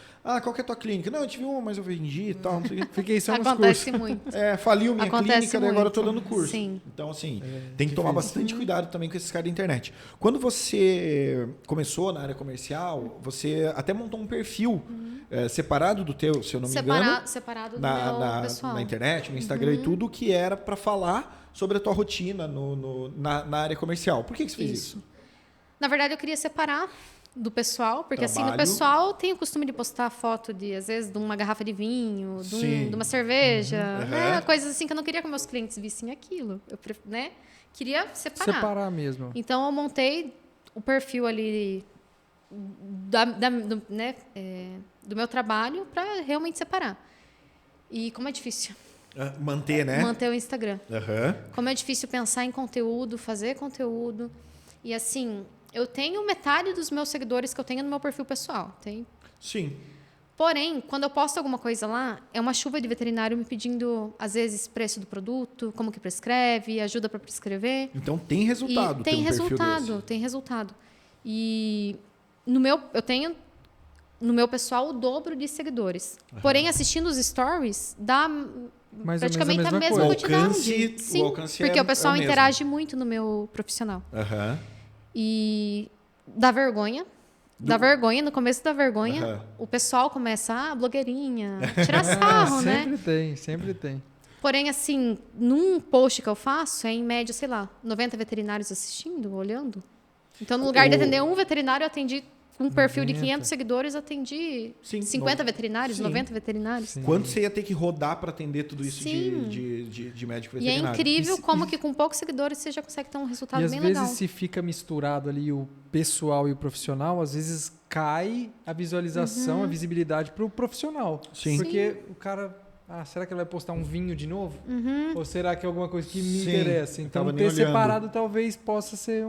S1: Qual que é a tua clínica? Não, eu tive uma, mas eu vendi e tal.
S3: Fiquei só nos
S2: Acontece
S3: cursos.
S2: muito.
S1: Faliu minha clínica, daí agora eu tô dando curso.
S2: Sim.
S1: Então, assim, tem que tomar bastante cuidado também com esses caras da internet. Quando você começou na área comercial, você até montou um perfil separado do teu, se eu não me engano.
S2: Separado do meu pessoal.
S1: Na internet, no Instagram e tudo, que era para falar sobre a tua rotina na área comercial. Por que você fez isso?
S2: Na verdade, eu queria separar do pessoal, porque assim, no pessoal tem o costume de postar foto às vezes, de uma garrafa de vinho, de uma cerveja, né? Coisas assim que eu não queria que meus clientes vissem aquilo. Eu queria separar.
S3: Separar mesmo.
S2: Então, eu montei o perfil ali do meu trabalho para realmente separar. E como é difícil.
S1: Manter, né?
S2: Manter o Instagram. Como é difícil pensar em conteúdo, fazer conteúdo. E assim, eu tenho metade dos meus seguidores que eu tenho no meu perfil pessoal.
S1: Sim.
S2: Porém, quando eu posto alguma coisa lá, é uma chuva de veterinário me pedindo, às vezes, preço do produto, como que prescreve, ajuda para prescrever.
S1: Então tem resultado.
S2: Tem resultado. E eu tenho no meu pessoal o dobro de seguidores. Porém, assistindo os stories, dá praticamente a mesma quantidade. Sim, o alcance porque o pessoal interage muito no meu profissional. E dá vergonha. No começo da vergonha, o pessoal começa, blogueirinha, tirar sarro, né?
S3: Sempre tem.
S2: Porém, assim, num post que eu faço, em média, sei lá, 90 veterinários assistindo, olhando. Então, no lugar de atender um veterinário, eu atendi um perfil de 500 seguidores, atendi 50 veterinários, 90 veterinários.
S3: Sim.
S1: Quanto você ia ter que rodar para atender tudo isso de médico veterinário?
S2: E é incrível como que com poucos seguidores você já consegue ter um resultado bem legal.
S3: E às vezes se fica misturado ali o pessoal e o profissional, às vezes cai a visualização, a visibilidade para o profissional.
S1: Sim.
S3: Porque o cara... será que ele vai postar um vinho de novo? Ou será que é alguma coisa que me interessa? Então, ter separado talvez possa ser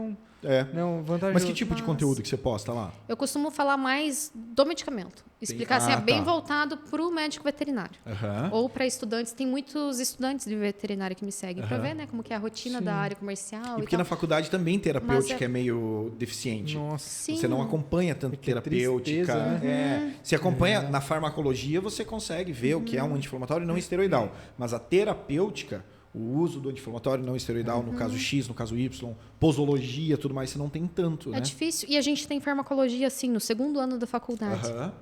S3: Não, vantajoso.
S1: Mas que tipo de
S2: Nossa.
S1: conteúdo que você posta lá?
S2: Eu costumo falar mais do medicamento. Explicar assim, é bem voltado para o médico veterinário.
S1: Aham.
S2: Ou para estudantes. Tem muitos estudantes de veterinária que me seguem para
S1: Aham.
S2: ver, né, como que é a rotina
S3: Sim.
S2: da área comercial
S1: E
S2: e
S1: porque
S2: tal.
S1: na faculdade também terapêutica
S2: Mas
S1: é meio deficiente.
S3: Nossa.
S2: Sim.
S1: Você não acompanha tanto
S3: Que
S1: terapêutica.
S3: tristeza,
S1: Você acompanha na farmacologia, você consegue ver o que é um anti-inflamatório não esteroidal. Mas a terapêutica, o uso do anti-inflamatório não esteroidal, no caso X, no caso Y, posologia, tudo mais, você não tem tanto, né?
S2: É difícil. E a gente tem farmacologia, assim, no segundo ano da faculdade.
S1: Aham.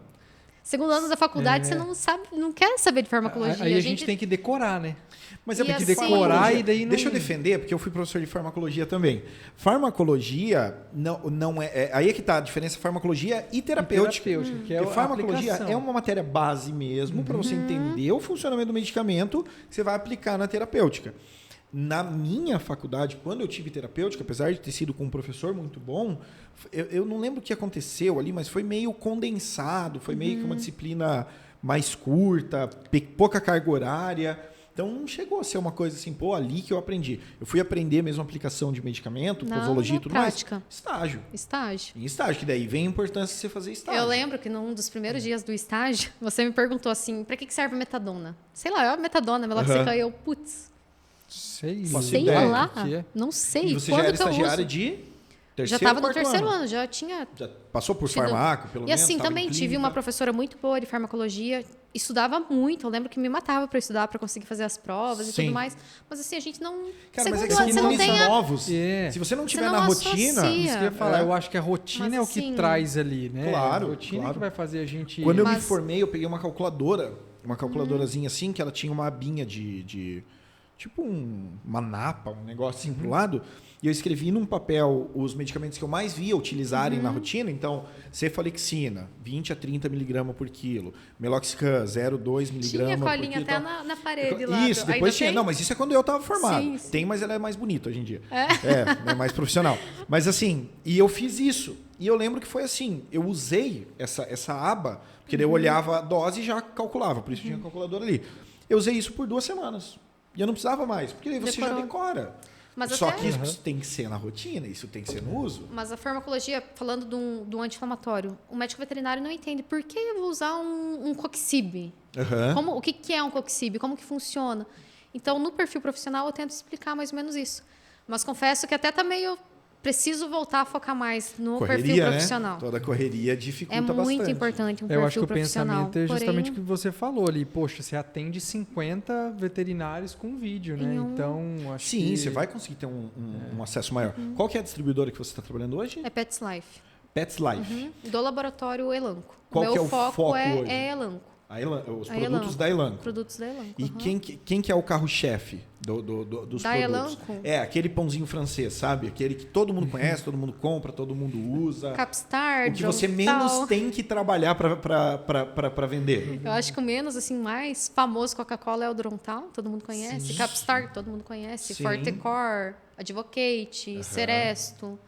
S2: Segundo ano da faculdade, você não sabe, não quer saber de farmacologia.
S3: Aí a gente tem que decorar, né?
S1: Mas é
S2: E
S1: porque
S2: assim-
S3: decorar e daí não...
S1: Deixa eu defender, porque eu fui professor de farmacologia também. Farmacologia não é. Aí é que tá a diferença farmacologia e terapêutica.
S3: Que é
S1: Porque
S3: a
S1: farmacologia
S3: aplicação.
S1: é uma matéria base mesmo para você entender o funcionamento do medicamento que você vai aplicar na terapêutica. Na minha faculdade, quando eu tive terapêutica, apesar de ter sido com um professor muito bom, eu não lembro o que aconteceu ali, mas foi meio condensado, foi meio que uma disciplina mais curta, pouca carga horária. Então não chegou a ser uma coisa assim, pô, ali que eu aprendi. Eu fui aprender mesmo a aplicação de medicamento, posologia e tudo
S2: prática.
S1: mais. Estágio.
S2: Estágio.
S1: Em estágio, que daí vem a importância de você fazer estágio.
S2: Eu lembro que num dos primeiros dias do estágio, você me perguntou assim, pra que serve a metadona? Sei lá, é a metadona, meloxicam. E eu, putz,
S3: Sei
S1: Faço
S2: sei
S1: ideia
S2: lá,
S3: do que é.
S2: não sei.
S1: E você
S2: quando
S1: já era
S2: que eu
S1: estagiário
S2: uso?
S1: de
S2: Já
S1: terceiro
S2: estava no
S1: quarto
S2: terceiro ano, já tinha
S1: Já passou por
S2: tido-
S1: farmaco, pelo
S2: E
S1: menos?
S2: assim,
S1: tava em
S2: também tive
S1: clínica?
S2: uma professora muito boa de farmacologia, estudava muito, eu lembro que me matava para estudar, para conseguir fazer as provas e
S1: Sim.
S2: tudo mais. Mas assim, a gente não...
S1: Cara, mas é que
S2: segundo ano,
S1: são
S2: você não
S1: nomes
S2: tem a...
S1: novos.
S3: É.
S1: Se você não tiver
S2: não
S1: na rotina...
S2: associa.
S3: Isso que eu ia falar.
S1: É.
S3: Eu acho que a rotina
S2: Mas
S3: é o que
S2: assim-
S3: traz ali, né?
S1: Claro,
S3: A rotina
S1: claro.
S3: que vai fazer a gente...
S1: Quando eu me
S2: Mas-
S1: formei, eu peguei uma calculadorazinha assim, que ela tinha uma abinha de tipo uma napa, um negócio assim pro lado, e eu escrevi num papel os medicamentos que eu mais via utilizarem na rotina. Então, cefalexina, 20 a 30 miligramas por quilo, meloxicam, 0,2 miligramas
S2: Tinha
S1: por
S2: colinha
S1: quilo.
S2: até
S1: então-
S2: na parede lá.
S1: Isso,
S2: Ainda
S1: depois tinha.
S2: tem?
S1: Não, mas isso é quando eu estava formado.
S2: Sim, sim.
S1: Tem, mas ela é mais bonita hoje em dia. É mais profissional. Mas assim, e eu fiz isso. E eu lembro que foi assim, eu usei essa aba, porque daí eu olhava a dose e já calculava, por isso tinha a calculadora ali. Eu usei isso por 2 semanas. E eu não precisava mais, porque daí você já
S2: Decorou.
S1: decora.
S2: Mas
S1: Só
S2: até-
S1: que isso tem que ser na rotina, isso tem que ser no uso.
S2: Mas a farmacologia, falando de um anti-inflamatório, o médico veterinário não entende por que eu vou usar um coxib.
S1: Aham.
S2: O que é um coxib? Como que funciona? Então, no perfil profissional, eu tento explicar mais ou menos isso. Mas confesso que até tá meio... Preciso voltar a focar mais no perfil
S1: Correria, né?
S2: profissional.
S1: Toda correria dificulta
S2: É muito
S1: bastante.
S2: importante um
S3: Eu acho que
S2: perfil
S3: o
S2: profissional.
S3: pensamento é justamente o
S2: Porém,
S3: que você falou ali. Poxa, você atende 50 veterinários com vídeo, né?
S2: Em um-
S3: Então, acho
S1: Sim,
S3: que...
S1: você vai conseguir ter um acesso maior. Qual que é a distribuidora que você está trabalhando hoje?
S2: é Pets Life.
S1: Pets Life.
S2: Do laboratório Elanco.
S1: Qual
S2: Meu
S1: que é o
S2: foco
S1: foco hoje?
S2: é Elanco.
S1: Os
S2: A
S1: produtos
S2: Elanco.
S1: da Elanco.
S2: Produtos da Elanco.
S1: E
S2: aham.
S1: quem que é o carro-chefe dos
S2: Da
S1: produtos?
S2: Elanco?
S1: É, aquele pãozinho francês, sabe? Aquele que todo mundo conhece, todo mundo compra, todo mundo usa.
S2: Capstar,
S1: O que você
S2: Drontal.
S1: menos tem que trabalhar para vender.
S2: Eu acho que o menos, assim, mais famoso Coca-Cola é o Drontal, todo mundo conhece.
S1: Sim.
S2: Capstar, todo mundo conhece.
S1: Sim.
S2: Fortecor, Advocate, Seresto.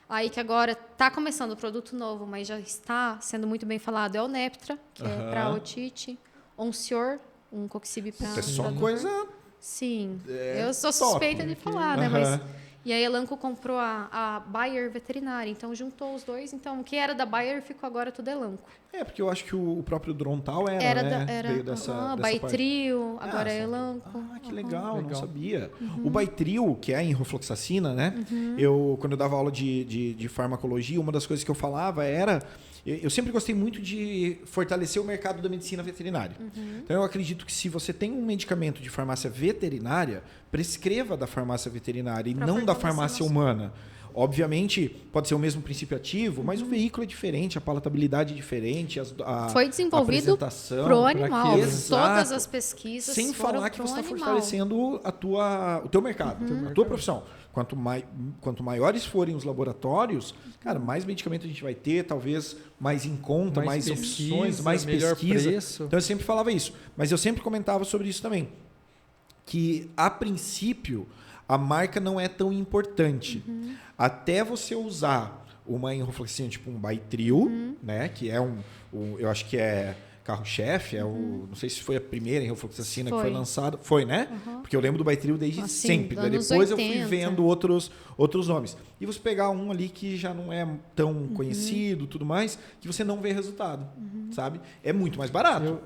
S2: Aí que agora está começando o produto novo, mas já está sendo muito bem falado. É o Neptra, que é para otite. Oncior, um coxib para...
S1: É só coisa...
S2: Sim.
S1: É
S2: Eu sou
S1: top.
S2: suspeita de falar, né?
S1: Aham.
S2: Mas... E a Elanco comprou a Bayer Veterinária, então juntou os dois. Então, o que era da Bayer ficou agora tudo Elanco.
S1: É, porque eu acho que o próprio Drontal era, né? Veio dessa parte.
S2: Baitril, agora é
S1: sabe?
S2: Elanco.
S1: Ah, que legal, não
S3: Legal.
S1: sabia. O Baitril, que é a enrofloxacina, né? Quando eu dava aula de farmacologia, uma das coisas que eu falava era... Eu sempre gostei muito de fortalecer o mercado da medicina veterinária. Então, eu acredito que se você tem um medicamento de farmácia veterinária, prescreva da farmácia veterinária e
S2: Pra
S1: não da
S2: fortalecer
S1: farmácia
S2: nosso-
S1: humana. Obviamente, pode ser o mesmo princípio ativo, mas o veículo é diferente, a palatabilidade é diferente,
S2: Foi desenvolvido
S1: apresentação.
S2: pro animal.
S1: quê? Exato.
S2: Todas as pesquisas
S1: Sem
S2: foram
S1: falar que
S2: pro
S1: você está
S2: animal.
S1: fortalecendo o teu mercado, a tua profissão. Quanto maiores forem os laboratórios, cara, mais medicamento a gente vai ter, talvez mais em conta, mais
S3: pesquisa,
S1: opções, mais
S3: melhor
S1: pesquisa.
S3: preço.
S1: Então eu sempre falava isso. Mas eu sempre comentava sobre isso também. Que, a princípio, a marca não é tão importante. Até você usar uma enrofloxacina, tipo um Baitril, né? Que é eu acho que é carro-chefe, não sei se foi a primeira enrofloxacina que foi
S2: Foi.
S1: lançada. Foi, né? Porque eu lembro do Baitril desde
S2: Assim,
S1: sempre. Daí
S2: anos
S1: depois eu
S2: 80.
S1: fui vendo outros nomes. E você pegar um ali que já não é tão conhecido, tudo mais, que você não vê resultado, sabe? É muito mais barato,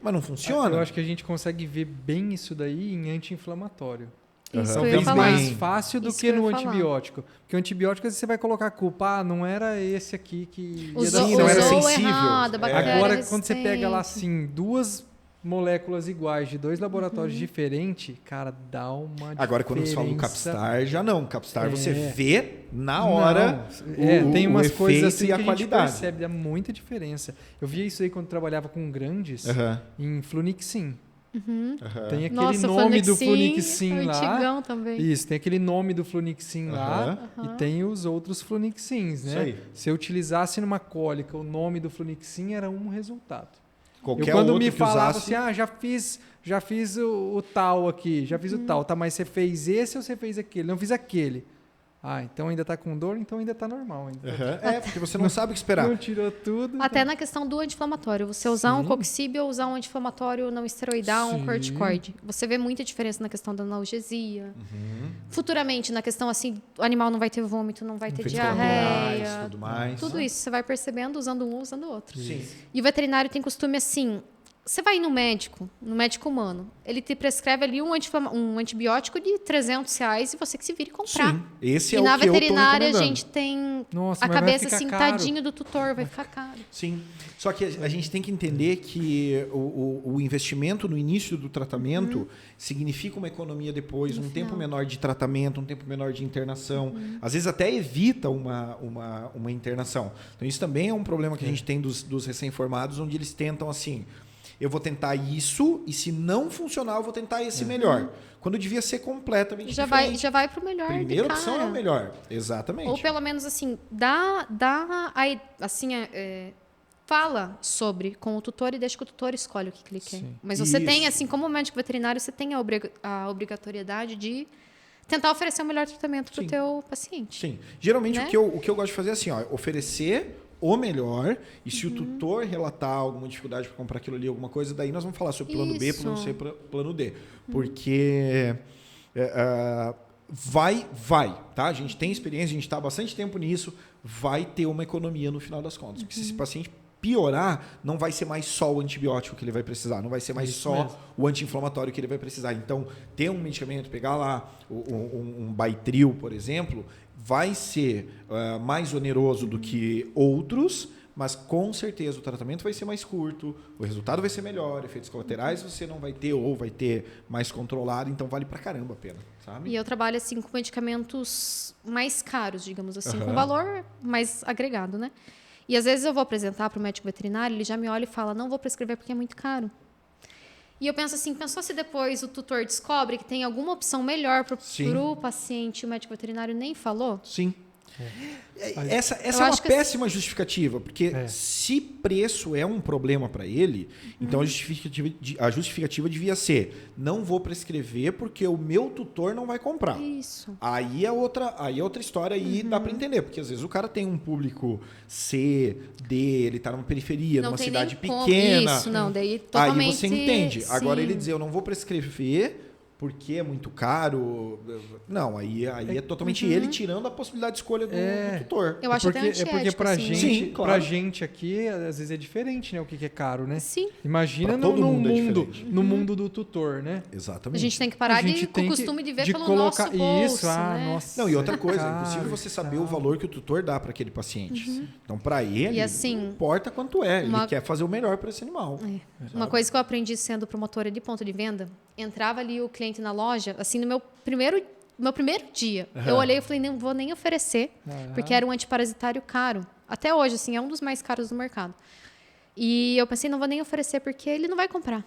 S1: mas não funciona.
S3: Eu acho que a gente consegue ver bem isso daí em anti-inflamatório.
S2: Isso que eu
S3: Talvez
S2: ia falar.
S3: mais fácil do
S2: Isso
S3: que
S2: que eu
S3: no
S2: ia falar.
S3: antibiótico. Porque o antibiótico você vai colocar a culpa, não era esse aqui que ia
S2: Usou,
S3: dar
S1: Sim, não era
S2: usou
S1: sensível.
S2: errado, a bactéria
S3: Agora, quando você pega lá
S2: resistente.
S3: assim, 2 moléculas iguais de 2 laboratórios diferentes, cara, dá uma diferença.
S1: Agora, quando você fala do Capstar, já não. Capstar você vê na
S3: Não,
S1: hora
S3: tem umas
S1: o
S3: coisas
S1: efeito
S3: assim
S1: e
S3: que
S1: a
S3: a gente
S1: qualidade.
S3: percebe, dá muita diferença. Eu via isso aí quando trabalhava com grandes em Flunixin. Tem aquele
S2: Nossa,
S3: nome do
S2: Flunixin,
S3: Flunixin lá.
S2: antigão também.
S3: Isso, tem aquele nome do Flunixin lá
S2: Aham.
S3: e tem os outros Flunixins,
S1: Isso
S3: né?
S1: aí.
S3: Se eu utilizasse numa cólica o nome do Flunixin era um resultado.
S1: Qualquer
S3: Quando
S1: outro
S3: me
S1: que
S3: falava
S1: usasse,
S3: assim, já fiz o tal aqui, já fiz o tal, tá, mas você fez esse ou você fez aquele? Não fiz aquele. Ah, então ainda tá com dor, então ainda tá normal. Ainda.
S1: porque você não sabe o que esperar.
S3: Não tirou tudo.
S2: Até na questão do anti-inflamatório. Você usar um coxib ou usar um anti-inflamatório não esteroidal, um
S3: Sim.
S2: corticoide. Você vê muita diferença na questão da analgesia.
S1: Uhum.
S2: Futuramente, na questão assim, o animal não vai ter vômito, não vai ter
S1: Efeitos
S2: diarreia.
S1: colaterais, tudo mais.
S2: Tudo isso você vai percebendo usando um, usando o outro.
S1: Sim.
S2: E o veterinário tem costume assim, você vai no médico humano, ele te prescreve ali um antibiótico de R$300 e você que se vire comprar.
S1: Sim. Esse é
S2: E
S1: o
S2: na
S1: que eu tô
S2: veterinária a
S1: recomendando.
S2: gente tem
S3: Nossa,
S2: a
S3: mas vai
S2: cabeça
S3: ficar
S2: assim,
S3: caro.
S2: tadinho do tutor, vai ficar caro.
S1: Sim. Só que a gente tem que entender que o investimento no início do tratamento significa uma economia depois, um tempo menor de tratamento, um tempo menor de internação. Às vezes até evita uma internação. Então isso também é um problema que a gente tem dos recém-formados, onde eles tentam assim, eu vou tentar isso e se não funcionar eu vou tentar esse melhor. Quando devia ser completamente diferente.
S2: Já vai pro melhor.
S1: Primeira
S2: de cara.
S1: opção é o melhor. Exatamente.
S2: Ou pelo menos assim, fala sobre com o tutor e deixa que o tutor escolhe o que ele quer.
S3: Sim.
S2: Mas você tem,
S1: Isso.
S2: assim, como médico veterinário, você tem a obrigatoriedade de tentar oferecer o melhor tratamento para o
S1: Sim.
S2: teu paciente.
S1: Sim. Geralmente
S2: Né?
S1: o que eu gosto de fazer é assim, ó, oferecer o melhor e se o tutor relatar alguma dificuldade para comprar aquilo ali, alguma coisa, daí nós vamos falar sobre plano B,
S2: Isso.
S1: plano C, plano D. Porque vai, tá? A gente tem experiência, a gente está há bastante tempo nisso, vai ter uma economia no final das contas. Porque se esse paciente piorar, não vai ser mais só o antibiótico que ele vai precisar, não vai ser mais
S3: Isso
S1: só
S3: mesmo.
S1: o anti-inflamatório que ele vai precisar. Então, ter um medicamento, pegar lá um Baitril, por exemplo, vai ser mais oneroso do que outros, mas com certeza o tratamento vai ser mais curto, o resultado vai ser melhor, efeitos colaterais você não vai ter ou vai ter mais controlado, então vale pra caramba a pena, sabe?
S2: E eu trabalho assim com medicamentos mais caros, digamos assim, com
S1: Aham.
S2: valor mais agregado, né? E às vezes eu vou apresentar para o médico veterinário, ele já me olha e fala, não vou prescrever porque é muito caro. E eu penso assim, pensou se depois o tutor descobre que tem alguma opção melhor para
S1: Sim.
S2: o paciente e o médico veterinário nem falou?
S1: Sim. Essa
S2: Eu
S1: é uma
S2: acho que
S1: péssima justificativa, porque se preço é um problema para ele, então a justificativa devia ser: não vou prescrever porque o meu tutor não vai comprar.
S2: Isso.
S1: Aí é outra história e dá para entender, porque às vezes o cara tem um público C, D, ele tá numa periferia,
S2: Não
S1: numa
S2: tem
S1: cidade
S2: nem como.
S1: pequena.
S2: Isso, não, daí totalmente...
S1: Aí você entende. Agora
S2: sim.
S1: ele dizer, eu não vou prescrever porque é muito caro. Não, aí é totalmente ele tirando a possibilidade de escolha do tutor.
S2: Eu acho até
S3: É porque
S2: antiético,
S3: pra
S2: assim.
S3: gente,
S1: Sim, claro.
S3: pra gente aqui, às vezes é diferente, né? O que é caro, né?
S2: Sim.
S3: Imagina
S1: Pra todo
S3: no
S1: mundo é
S3: mundo,
S1: diferente.
S3: no mundo do tutor, né?
S2: A
S1: Exatamente.
S2: gente tem que parar
S3: A gente
S2: com
S3: tem
S2: o
S3: que-
S2: costume de ver
S3: de
S2: pelo
S3: colocar
S2: nosso bolso,
S3: isso,
S2: né?
S3: nossa.
S1: Não, e outra coisa, é
S3: caro,
S1: impossível você saber
S3: tal.
S1: o valor que o tutor dá para aquele paciente. Então, para ele,
S2: E assim,
S1: não importa quanto é,
S2: uma-
S1: ele quer fazer o melhor para esse animal.
S2: Uma coisa que eu aprendi sendo promotora de ponto de venda, entrava ali o cliente na loja, assim, no meu primeiro dia, eu olhei e falei, não vou nem oferecer, porque era um antiparasitário caro. Até hoje, assim, é um dos mais caros do mercado. E eu pensei, não vou nem oferecer, porque ele não vai comprar.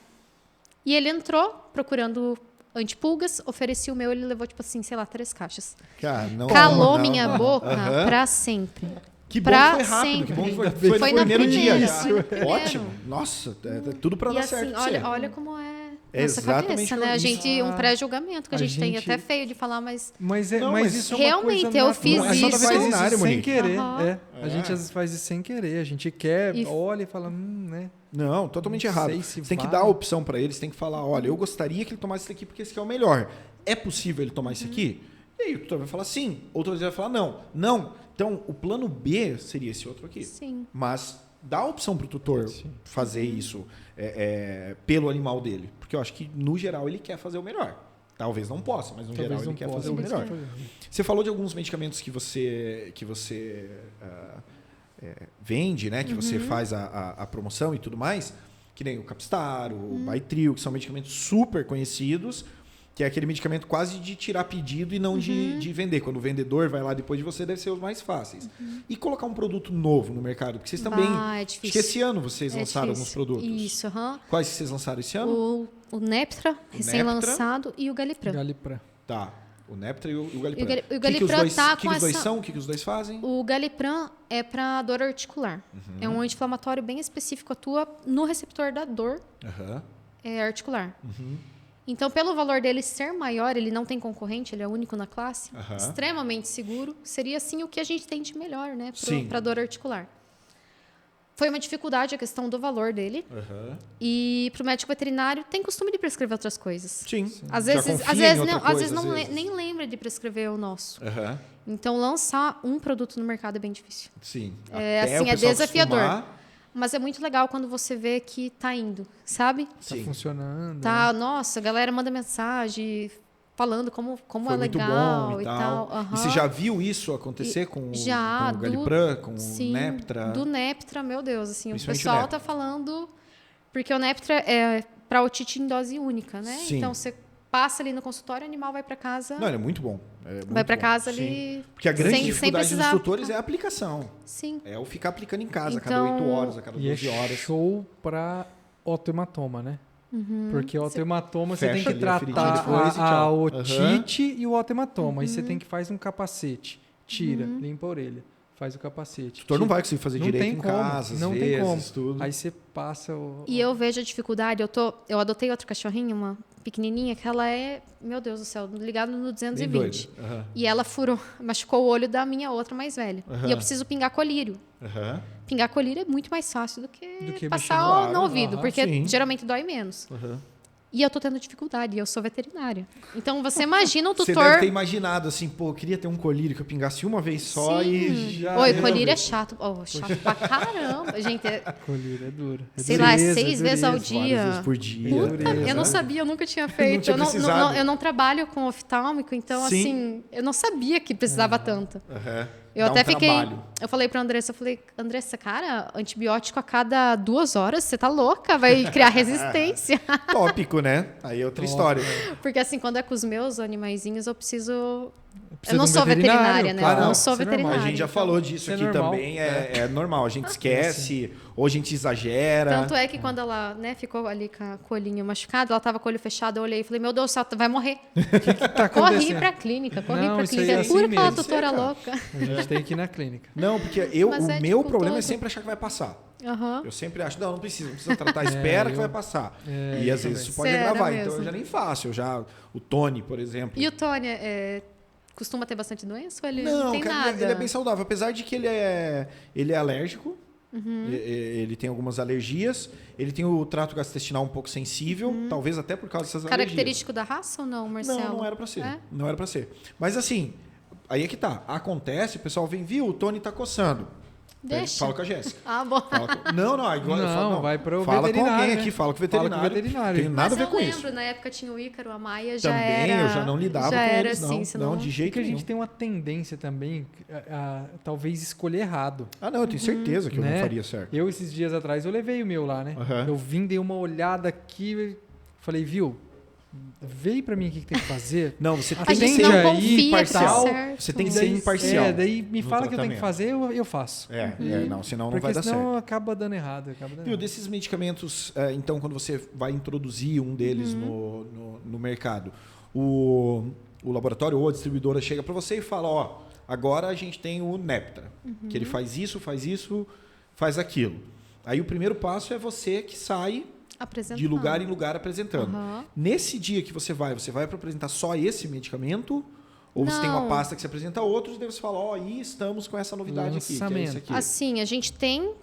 S2: E ele entrou procurando antipulgas, ofereci o meu, ele levou, tipo assim, sei lá, 3 caixas.
S1: Cara, não,
S2: Calou
S1: não,
S2: minha
S1: não.
S2: boca
S1: Aham.
S2: pra sempre.
S1: Que bom
S2: pra
S1: que foi rápido,
S2: sempre.
S1: que bom que foi
S2: Foi
S1: no
S2: na
S1: primeiro dia
S2: primeira,
S1: já.
S2: foi no primeiro.
S1: Ótimo. Nossa, tudo para
S2: E
S1: dar
S2: assim,
S1: certo pra você.
S2: olha como é
S1: É
S2: nossa
S1: exatamente
S2: cabeça, né? A
S1: isso.
S2: gente, um pré-julgamento que a gente tem,
S3: gente-
S2: até feio de falar, mas
S3: Mas
S1: Não, mas
S3: isso é
S2: realmente,
S3: uma coisa
S2: eu
S3: natural.
S2: fiz
S1: Não é só da
S2: isso.
S1: veterinária,
S3: sem
S1: Monique.
S3: querer.
S2: Aham.
S3: A gente às vezes faz isso sem querer. A gente quer,
S2: E-
S3: olha e fala, né?
S1: Não, totalmente
S3: Não
S1: errado.
S3: sei se
S1: Você tem que
S3: vai.
S1: dar a opção para ele, você tem que falar, olha, eu gostaria que ele tomasse isso aqui porque esse aqui é o melhor. É possível ele tomar isso aqui? E aí o tutor vai falar sim. Outra vez ele vai falar não. Não. Então, o plano B seria esse outro aqui.
S2: sim.
S1: Mas dá a opção para o tutor fazer isso pelo animal dele. Porque eu acho que, no geral, ele quer fazer o melhor. Talvez não possa, mas no
S3: Talvez
S1: geral
S3: não
S1: ele quer
S3: possa,
S1: fazer o
S3: ele
S1: melhor.
S3: quer fazer.
S1: Você falou de alguns medicamentos que você vende, né? Que você faz a promoção e tudo mais, que nem o Capstar, o Baitril, que são medicamentos super conhecidos, que é aquele medicamento quase de tirar pedido e não de vender. Quando o vendedor vai lá depois de você, deve ser os mais fáceis. E colocar um produto novo no mercado, porque vocês também...
S2: É difícil.
S1: Acho que esse ano vocês
S2: É
S1: lançaram
S2: difícil.
S1: alguns produtos.
S2: Isso, aham.
S1: Quais que vocês lançaram esse ano?
S2: O Neptra, recém-lançado, e o Galipran.
S3: Galipran.
S1: Tá. O Neptra e o Galipran.
S2: O
S1: que os
S2: Galipran
S1: dois,
S2: tá
S1: que
S2: com
S1: os dois
S2: essa-
S1: são? O que os dois fazem?
S2: O Galipran é para dor articular. É um anti-inflamatório bem específico, atua no receptor da dor
S1: Aham.
S2: articular. Então, pelo valor dele ser maior, ele não tem concorrente, ele é único na classe,
S1: Aham.
S2: extremamente seguro, seria assim o que a gente tem de melhor, né,
S1: Sim.
S2: para dor articular. Foi uma dificuldade a questão do valor dele.
S1: Aham.
S2: E para o médico veterinário tem costume de prescrever outras coisas.
S1: Sim.
S2: Às
S1: Já
S2: vezes,
S1: confia
S2: às
S1: em
S2: vezes,
S1: outra
S2: não,
S1: coisa,
S2: às vezes não
S1: vezes.
S2: nem lembra de prescrever o nosso.
S1: Aham.
S2: Então, lançar um produto no mercado é bem difícil.
S1: Sim.
S2: É,
S1: Até
S2: assim,
S1: o
S2: é
S1: pessoal
S2: desafiador.
S1: acostumar.
S2: Mas é muito legal quando você vê que tá indo, sabe?
S3: Tá
S1: Sim.
S3: funcionando.
S2: Tá, nossa, a galera manda mensagem falando como
S1: Foi
S2: é
S1: muito
S2: legal
S1: bom
S2: e
S1: e
S2: tal.
S1: tal.
S2: Aham.
S1: E você já viu isso acontecer com,
S2: Já,
S1: com o Galipran, com
S2: Sim,
S1: o Neptra?
S2: do Neptra, meu Deus, assim, o
S1: Principalmente o
S2: pessoal
S1: Neptra.
S2: tá falando porque o Neptra é para otite em dose única, né?
S1: Sim.
S2: Então você passa ali no consultório, o animal vai para casa,
S1: Não, ele é muito bom. É muito
S2: vai para
S1: bom.
S2: casa
S1: Sim.
S2: ali.
S1: Porque a grande
S2: sem
S1: dificuldade dos
S2: precisar
S1: tutores
S2: aplicar.
S1: é a aplicação.
S2: Sim.
S1: É o ficar aplicando em casa, a cada
S2: Então-
S1: 8 horas, a cada
S3: E é
S1: 12 horas.
S3: show pra otohematoma, né? Porque o otohematoma você tem
S1: Fecha
S3: que
S1: ali a feridinha
S3: tratar
S1: depois e
S3: a
S1: tchau.
S3: otite e o otohematoma. Aí você tem que faz um capacete. Tira, limpa a orelha. Faz o capacete.
S1: O tutor não
S3: Tira.
S1: vai conseguir fazer
S3: Não
S1: direito
S3: tem
S1: em
S3: como,
S1: casa, às
S3: não tem
S1: vezes,
S3: como.
S1: tudo.
S3: Aí você passa o...
S2: E eu vejo a dificuldade, eu adotei outra cachorrinha, uma pequenininha, que ela é, meu Deus do céu, ligado no
S1: Bem
S2: 220.
S1: doido. Aham.
S2: E ela furou, machucou o olho da minha outra mais velha.
S1: Aham.
S2: E eu preciso pingar colírio.
S1: Aham.
S2: Pingar colírio é muito mais fácil do que
S3: mexer
S2: passar
S3: no
S1: ar,
S2: no ouvido,
S3: aham,
S2: porque
S1: sim.
S2: geralmente dói menos.
S1: Aham.
S2: E eu tô tendo dificuldade, e eu sou veterinária. Então você imagina o
S1: Você
S2: tutor.
S1: deve ter imaginado assim, pô, eu queria ter um colírio que eu pingasse uma vez só
S2: Sim.
S1: e já...
S2: Oi,
S1: era.
S2: colírio é chato. Oh, chato pra caramba. Gente,
S3: Colírio é duro. É
S2: sei lá,
S3: dureza,
S2: 6 vezes ao
S3: dureza.
S2: dia.
S1: Várias vezes por dia.
S3: Puta,
S1: né?
S2: Eu não sabia, eu nunca tinha feito.
S1: tinha precisado.
S2: Eu não trabalho com oftálmico, então,
S1: Sim.
S2: assim, eu não sabia que precisava tanto.
S1: Aham.
S2: Eu
S1: Dá
S2: até
S1: um
S2: fiquei.
S1: trabalho.
S2: Eu falei pra Andressa, cara, antibiótico a cada 2 horas, você tá louca, vai criar resistência.
S1: Tópico, né? Aí é outra história.
S2: Porque assim, quando é com os meus animaizinhos, eu preciso.
S3: Precisa
S2: Eu não
S3: de um
S2: sou veterinária, né?
S1: claro,
S2: eu não
S1: não,
S2: sou
S3: isso é normal.
S2: veterinária.
S1: A gente já
S2: então.
S1: falou disso
S3: Isso é
S1: aqui
S3: normal.
S1: também, é normal. A gente esquece, ou a gente exagera.
S2: Tanto é que quando ela, né, ficou ali com o olhinho machucado, ela tava com o olho fechado, eu olhei e falei, meu Deus, ela vai morrer.
S3: Tá
S2: Corri
S3: acontecendo?
S2: pra clínica, corri
S3: Não,
S2: pra
S3: isso aí
S2: clínica.
S3: é
S2: É
S3: assim
S2: pura aquela
S3: mesmo.
S2: tutora
S1: Isso é, cara.
S2: louca.
S3: A gente tem que ir na clínica.
S1: Não, porque
S2: Mas
S1: o
S2: é
S1: meu
S2: dificultoso.
S1: problema é sempre achar que vai passar.
S2: Aham.
S1: Eu sempre acho, não precisa tratar, espera que vai passar. E às vezes
S3: também.
S1: isso pode
S2: Sério
S1: agravar,
S2: mesmo.
S1: então eu já nem faço. O Tony, por exemplo.
S2: E o Tony, costuma ter bastante doença ou ele não
S1: Não,
S2: tem
S1: cara,
S2: nada?
S1: ele é bem saudável. Apesar de que ele é alérgico,
S2: Uhum.
S1: ele tem algumas alergias, ele tem o trato gastrointestinal um pouco sensível, talvez até por causa dessas alergias.
S2: Característico da raça ou não, Marcelo?
S1: Não, não era pra ser.
S2: É?
S1: Não era pra ser. Mas assim, aí é que tá. Acontece, o pessoal vem, viu, o Tony tá coçando.
S2: Deixa.
S1: Fala com a Jéssica.
S2: Ah, bom.
S1: Não, agora eu falo,
S3: Não, vai pro
S1: fala
S3: veterinário,
S1: com alguém
S3: né?
S1: aqui, fala com o
S3: Fala com o
S1: veterinário.
S3: veterinário.
S1: Tem nada
S2: Mas
S1: a ver
S2: eu
S1: com
S2: lembro,
S1: isso.
S2: na época tinha o Ícaro, a Maia já
S1: Também,
S2: era...
S1: eu já não lidava
S2: já
S1: com
S2: era
S1: eles,
S2: assim,
S1: não.
S2: senão...
S1: Não, de jeito
S3: Porque a
S1: nenhum.
S3: gente tem uma tendência também a talvez escolher errado.
S1: Ah, não, eu tenho certeza que eu não
S3: Né?
S1: faria certo.
S3: Eu, esses dias atrás, eu levei o meu lá, né?
S1: Aham.
S3: Eu vim, dei uma olhada aqui, falei, viu? Vê pra mim o que tem que fazer.
S1: Não, você
S2: A
S1: tem que
S2: gente
S1: ser
S2: não
S3: aí,
S2: confia que tá
S1: imparcial.
S2: certo.
S1: Você tem que
S3: E
S1: ser
S3: daí-
S1: imparcial.
S3: daí me
S1: no
S3: fala o que eu tenho que
S1: tratamento.
S3: fazer, eu faço.
S1: Não, senão não
S3: Porque
S1: vai dar
S3: senão
S1: certo.
S3: acaba dando errado. Acaba dando
S1: Viu,
S3: errado.
S1: desses medicamentos, então, quando você vai introduzir um deles
S2: Uhum.
S1: no mercado, o laboratório ou a distribuidora chega para você e fala, ó, agora a gente tem o Neptra,
S2: Uhum.
S1: que ele faz isso, faz aquilo. Aí o primeiro passo é você que sai
S2: Apresentando.
S1: De lugar em lugar apresentando.
S2: Uhum.
S1: Nesse dia que você vai para apresentar só esse medicamento? Ou você tem uma pasta que você apresenta outros, e daí você fala, aí estamos com essa novidade aqui, que é isso aqui.
S2: Assim, a gente tem,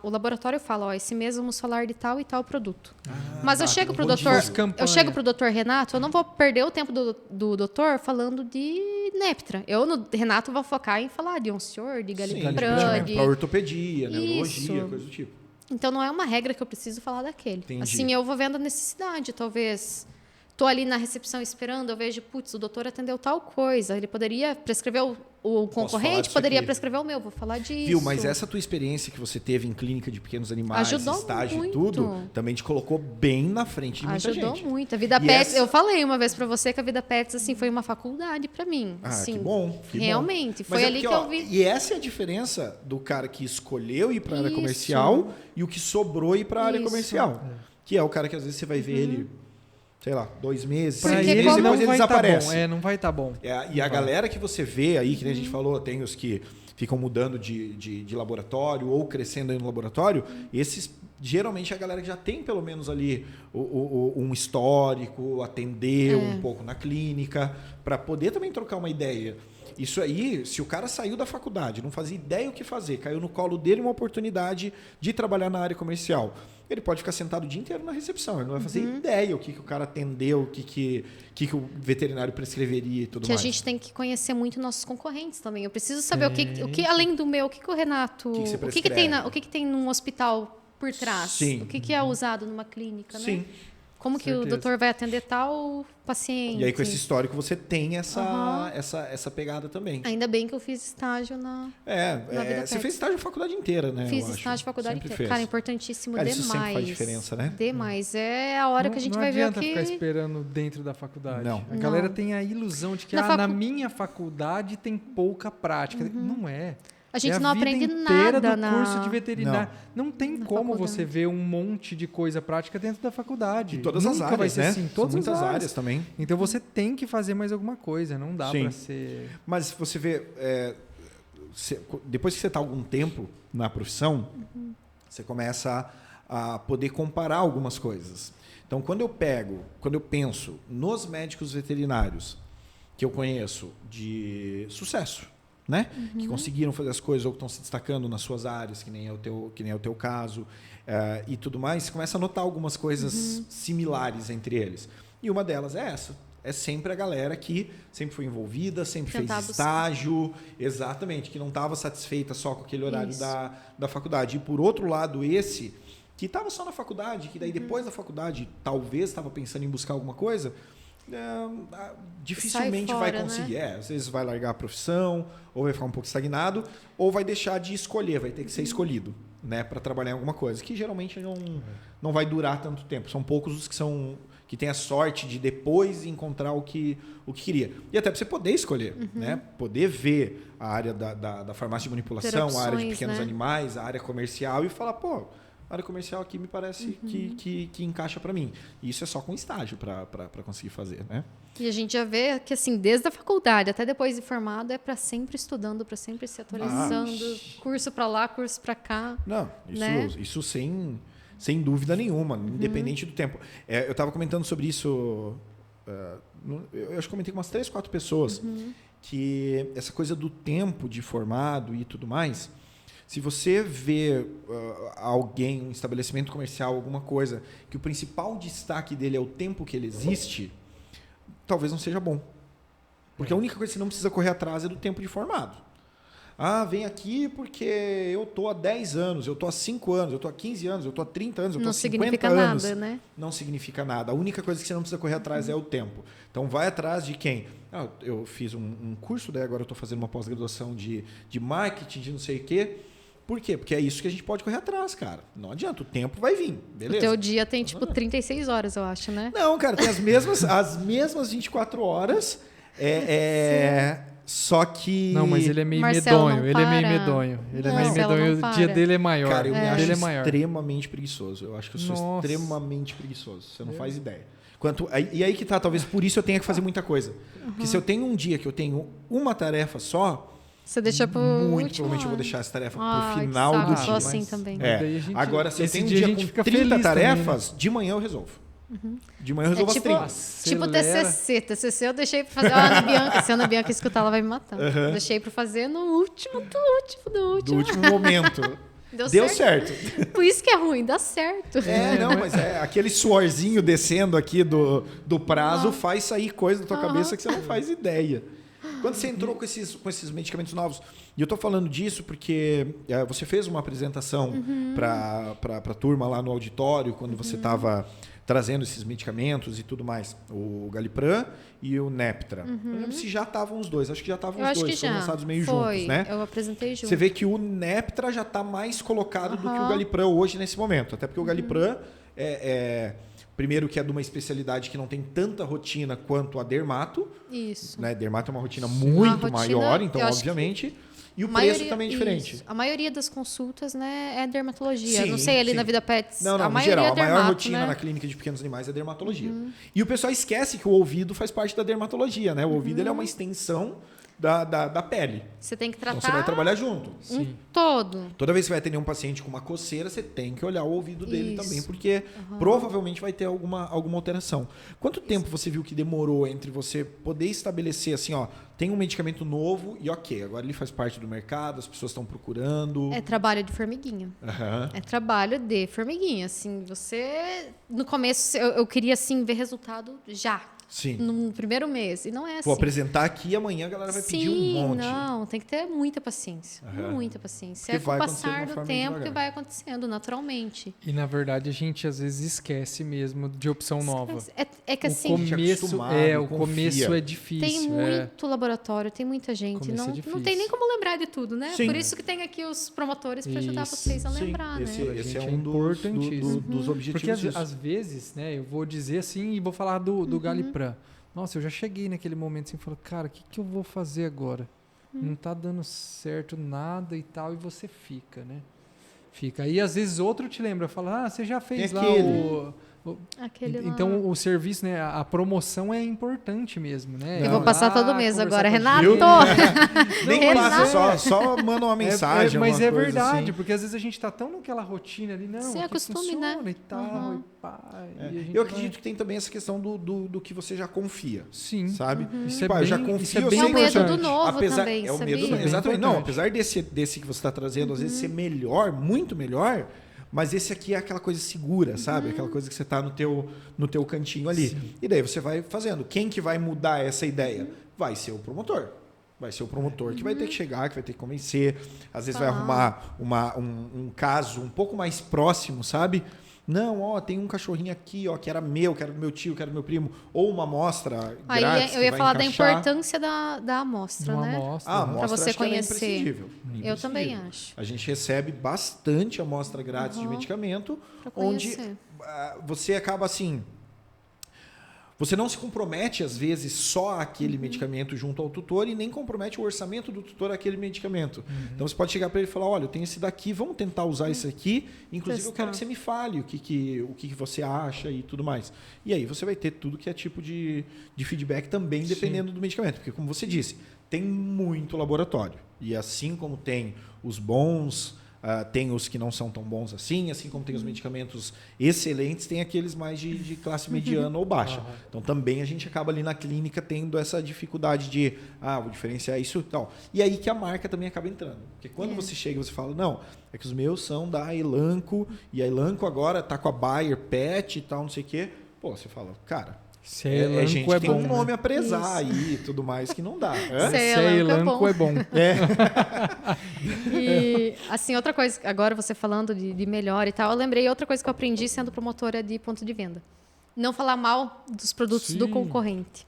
S2: o laboratório fala, esse mês vamos falar de tal e tal produto. Mas eu chego pro doutor Renato, eu não vou perder o tempo do doutor falando de Neptra. Eu, no Renato, vou focar em falar de Onsior, de Galipram,
S1: para ortopedia, neurologia, coisa do tipo.
S2: Então, não é uma regra que eu preciso falar daquele.
S1: Entendi.
S2: Assim, eu vou vendo a necessidade, talvez. Estou ali na recepção esperando, eu vejo, putz, o doutor atendeu tal coisa. Ele poderia prescrever o concorrente, poderia prescrever o meu. Vou falar disso.
S1: Viu, mas essa tua experiência que você teve em clínica de pequenos animais, estágio muito. E tudo, também te colocou bem na frente de muita gente.
S2: Ajudou muito. A Vida Pets, eu falei uma vez para você que a Vida Pets assim, foi uma faculdade para mim.
S1: Assim,
S2: que
S1: bom.
S2: Realmente. Bom. Foi ali que eu vi.
S1: E essa é a diferença do cara que escolheu ir para a área comercial e o que sobrou ir para a área comercial. Que é o cara que às vezes você vai ver ele... sei lá, 2 meses, 6 meses, depois ele desaparece.
S3: Não vai estar bom.
S1: E a galera que você vê aí, que nem a gente falou, tem os que ficam mudando de laboratório ou crescendo aí no laboratório, esses geralmente é a galera que já tem pelo menos ali um histórico, atender um pouco na clínica, para poder também trocar uma ideia. Isso aí, se o cara saiu da faculdade, não fazia ideia o que fazer, caiu no colo dele uma oportunidade de trabalhar na área comercial, ele pode ficar sentado o dia inteiro na recepção, ele não vai fazer ideia o que o cara atendeu, o que o veterinário prescreveria e tudo mais.
S2: Que a gente tem que conhecer muito nossos concorrentes também. Eu preciso saber o que além do meu, o que o Renato, o que tem num hospital por trás,
S1: Sim.
S2: O que é usado numa clínica, né?
S1: Sim.
S2: Como que o doutor vai atender tal paciente?
S1: E aí, com esse histórico, você tem essa pegada também.
S2: Ainda bem que eu fiz estágio na Vida
S1: você fez estágio a faculdade inteira, né?
S2: Fiz estágio a faculdade inteira. Cara, importantíssimo demais.
S1: Isso sempre faz diferença, né?
S2: Demais. É a hora que a gente vai ver o que...
S3: Não adianta ficar esperando dentro da faculdade.
S1: Não.
S3: A galera tem a ilusão de que na minha faculdade tem pouca prática. Não é.
S2: A gente não aprende
S3: nada
S2: do
S3: curso de veterinário. Não tem como você ver um monte de coisa prática dentro da faculdade.
S1: E todas as áreas,
S3: vai ser
S1: né?
S3: assim, todas
S1: muitas
S3: as
S1: áreas também.
S3: Então você tem que fazer mais alguma coisa, não dá para ser...
S1: Mas você vê, depois que você está algum tempo na profissão, você começa a poder comparar algumas coisas. Então, quando eu penso nos médicos veterinários que eu conheço de sucesso, né? Que conseguiram fazer as coisas ou que estão se destacando nas suas áreas, que nem é o teu caso, e tudo mais, você começa a notar algumas coisas similares entre eles. E uma delas é essa. É sempre a galera que sempre foi envolvida, sempre fez estágio, exatamente, que não estava satisfeita só com aquele horário da faculdade. E, por outro lado, esse que estava só na faculdade, que daí depois da faculdade talvez estava pensando em buscar alguma coisa... dificilmente
S2: fora,
S1: vai conseguir.
S2: né?
S1: Às vezes vai largar a profissão, ou vai ficar um pouco estagnado, ou vai deixar de escolher, vai ter que ser escolhido, né, para trabalhar em alguma coisa, que geralmente não vai durar tanto tempo. São poucos os que têm a sorte de depois encontrar o que queria. E até para você poder escolher, né? Poder ver a área da farmácia de manipulação,
S2: opções,
S1: a área de pequenos
S2: né?
S1: animais, a área comercial e falar, pô, a área comercial aqui me parece que encaixa para mim. E isso é só com estágio para conseguir fazer, né?
S2: E a gente já vê que, assim, desde a faculdade até depois de formado, é para sempre estudando, para sempre se atualizando, curso para lá, curso para cá.
S1: Não, isso sem dúvida nenhuma, independente do tempo. Eu estava comentando sobre isso, eu acho que comentei com umas 3, 4 pessoas, que essa coisa do tempo de formado e tudo mais... Se você vê alguém, um estabelecimento comercial, alguma coisa, que o principal destaque dele é o tempo que ele existe, talvez não seja bom. Porque a única coisa que você não precisa correr atrás é do tempo de formado. Ah, vem aqui porque eu estou há 10 anos, eu estou há 5 anos, eu estou há 15 anos, eu estou há 30 anos, eu estou há 50 anos.
S2: Não significa nada, né?
S1: Não significa nada. A única coisa que você não precisa correr atrás é o tempo. Então, vai atrás de quem? Eu fiz um curso, daí agora eu estou fazendo uma pós-graduação de marketing, de não sei o quê. Por quê? Porque é isso que a gente pode correr atrás, cara. Não adianta, o tempo vai vir, beleza?
S2: O teu dia tem, 36 horas, eu acho, né?
S1: Não, cara, tem as mesmas 24 horas, só que...
S3: Não, mas ele é meio
S2: Marcelo
S3: medonho, ele é meio medonho. Ele é meio medonho, o dia dele é maior.
S1: Cara, eu me acho
S3: maior.
S1: extremamente preguiçoso. Eu acho que eu sou extremamente preguiçoso. Você não faz ideia. E aí que tá, talvez por isso eu tenha que fazer muita coisa. Porque se eu tenho um dia que eu tenho uma tarefa só...
S2: Você deixa pro
S1: Muito
S2: último
S1: provavelmente eu vou
S2: ano.
S1: deixar essa tarefa
S2: Ai,
S1: pro
S2: que
S1: final
S2: saco,
S1: do
S2: eu
S1: dia.
S2: sou assim também.
S3: Mas daí a gente-
S1: Agora, se eu
S3: esse
S1: tenho um
S3: dia
S1: dia
S3: a gente
S1: com
S3: fica
S1: 30
S3: feliz
S1: tarefas, de manhã eu resolvo. De manhã eu resolvo
S2: É tipo,
S1: as 30.
S2: tipo
S3: Acelera.
S2: TCC. TCC eu deixei pra fazer. A Ana Bianca, se a Ana Bianca escutar, ela vai me matar. Deixei pra fazer no último, do
S1: Do
S2: último.
S1: último momento. Deu certo.
S2: Por isso que é ruim, dá certo.
S1: Não, mas aquele suorzinho descendo aqui do prazo faz sair coisa da tua cabeça que você não faz ideia. Quando você entrou com esses medicamentos novos, e eu tô falando disso porque você fez uma apresentação para a turma lá no auditório, quando você estava trazendo esses medicamentos e tudo mais, o Galipram e o Neptra. Eu não lembro se já estavam os dois, acho que já estavam os dois, foram lançados meio juntos, né?
S2: Eu apresentei junto.
S1: Você vê que o Neptra já está mais colocado do que o Galipram hoje nesse momento, até porque o Galipram primeiro que é de uma especialidade que não tem tanta rotina quanto a dermato.
S2: Isso.
S1: Né? Dermato é uma rotina muito maior, então
S2: eu acho
S1: obviamente... E o preço também é diferente.
S2: Isso. A maioria das consultas, né, é dermatologia.
S1: Sim,
S2: não sei ali
S1: sim.
S2: na Vida Pets.
S1: Não,
S2: a
S1: no
S2: maioria
S1: geral,
S2: é
S1: a maior
S2: dermato,
S1: rotina
S2: né?
S1: na clínica de pequenos animais é dermatologia. E o pessoal esquece que o ouvido faz parte da dermatologia, né? O ouvido ele é uma extensão da pele.
S2: Você tem que tratar
S1: Então você vai trabalhar junto.
S2: todo.
S1: Toda vez que você vai atender um paciente com uma coceira, você tem que olhar o ouvido dele
S2: Isso.
S1: também, porque provavelmente vai ter alguma alteração. Quanto tempo você viu que demorou entre você poder estabelecer assim, ó, tem um medicamento novo e ok, agora ele faz parte do mercado, as pessoas estão procurando.
S2: É trabalho de formiguinha. É trabalho de formiguinha. Assim, você... No começo, eu queria, assim, ver resultado já.
S1: Sim.
S2: No primeiro mês. E não é assim.
S1: Vou apresentar aqui e amanhã a galera vai pedir um monte.
S2: Não, tem que ter muita paciência. Muita paciência.
S1: Porque
S2: É com
S1: vai
S2: o
S1: acontecer de
S2: passar
S1: uma
S2: do
S1: forma
S2: tempo
S1: devagar.
S2: que vai acontecendo naturalmente.
S3: E na verdade a gente às vezes esquece mesmo de opção nova.
S2: É que assim,
S3: O começo
S1: acostumado,
S3: o começo
S1: confia.
S3: é difícil.
S2: tem muito laboratório, tem muita gente.
S3: Começo é
S2: Não
S3: difícil.
S2: tem nem como lembrar de tudo, né?
S1: Sim.
S2: Por isso que tem aqui os promotores para ajudar
S3: Isso.
S2: vocês a
S1: Sim,
S2: lembrar,
S1: esse
S2: né?
S1: é
S3: Gente,
S1: um
S3: importantíssimo.
S1: dos objetivos
S3: Porque
S1: disso.
S3: às vezes, né, eu vou dizer assim e vou falar do Galipram. Nossa, eu já cheguei naquele momento assim, falo, cara, o que eu vou fazer agora? Não tá dando certo nada e tal, e você fica, né? Fica. Aí às vezes outro te lembra, fala, você já fez
S1: Tem
S3: lá
S1: aquele.
S2: Aquele lá.
S3: Então o serviço, né, a promoção é importante mesmo, né?
S2: Eu vou passar todo mês
S3: conversar
S2: agora,
S3: com a
S2: Renato!
S3: gente.
S1: Nem
S2: Renato.
S1: passa, só manda uma mensagem.
S3: Mas
S1: alguma
S3: é
S1: coisa
S3: verdade,
S1: assim.
S3: porque às vezes a gente tá tão naquela rotina ali, não,
S2: Se
S3: aqui
S2: acostume,
S3: funciona
S2: né?
S3: e tal, e pá, e a gente
S1: Eu
S3: vai-
S1: acredito que tem também essa questão do que você já confia.
S3: Sim.
S1: Sabe?
S3: Isso é
S1: Tipo, eu já
S3: bem-
S1: confio,
S3: isso é
S1: eu
S3: bem
S1: sei
S2: É o
S1: que
S2: medo
S1: funciona.
S2: do novo
S1: Apesar,
S2: também,
S1: é o
S2: sabia?
S1: medo,
S3: Isso é bem
S1: exatamente. Não,
S3: importante.
S1: apesar desse que você está trazendo, às vezes ser melhor, muito melhor, mas esse aqui é aquela coisa segura, sabe? Aquela coisa que você está no teu cantinho ali.
S3: Sim.
S1: E daí você vai fazendo. Quem que vai mudar essa ideia? Vai ser o promotor. Vai ser o promotor que vai ter que chegar, que vai ter que convencer. Às vezes vai arrumar um caso um pouco mais próximo, sabe? Não, ó, tem um cachorrinho aqui, ó, que era meu, que era do meu tio, que era do meu primo. Ou uma amostra
S2: Aí
S1: grátis
S2: eu ia
S1: que vai
S2: falar da
S1: encaixar.
S2: importância da amostra,
S3: Uma
S2: né?
S3: amostra,
S1: Ah, a
S3: né?
S1: amostra
S2: Pra você
S1: acho que ela é
S2: conhecer.
S1: imprescindível.
S2: Eu também
S1: Imprescindível.
S2: acho.
S1: A gente recebe bastante amostra grátis de medicamento,
S2: Pra
S1: onde
S2: conhecer.
S1: você acaba assim... Você não se compromete, às vezes, só àquele medicamento junto ao tutor e nem compromete o orçamento do tutor àquele medicamento. Então, você pode chegar para ele e falar, olha, eu tenho esse daqui, vamos tentar usar esse aqui. Inclusive, eu quero que você me fale o que você acha e tudo mais. E aí, você vai ter tudo que é tipo de feedback também, dependendo do medicamento. Porque, como você disse, tem muito laboratório. E assim como tem os bons... tem os que não são tão bons assim como tem os medicamentos excelentes, tem aqueles mais de classe mediana ou baixa. Então também a gente acaba ali na clínica tendo essa dificuldade de vou diferenciar isso e tal. E aí que a marca também acaba entrando. Porque quando você chega e você fala, não, é que os meus são da Elanco, e a Elanco agora tá com a Bayer Pet e tal, não sei o quê. Pô, você fala, cara,
S3: Se é Elanco,
S1: gente que tem
S3: bom,
S1: um
S3: né?
S1: nome a prezar aí e tudo mais que não dá. Hã?
S2: Se é
S3: Se é
S2: Elanco, é bom.
S3: é bom.
S2: E, assim, outra coisa, agora você falando de melhor e tal, eu lembrei outra coisa que eu aprendi sendo promotora de ponto de venda. Não falar mal dos produtos do
S3: Sim.
S2: concorrente.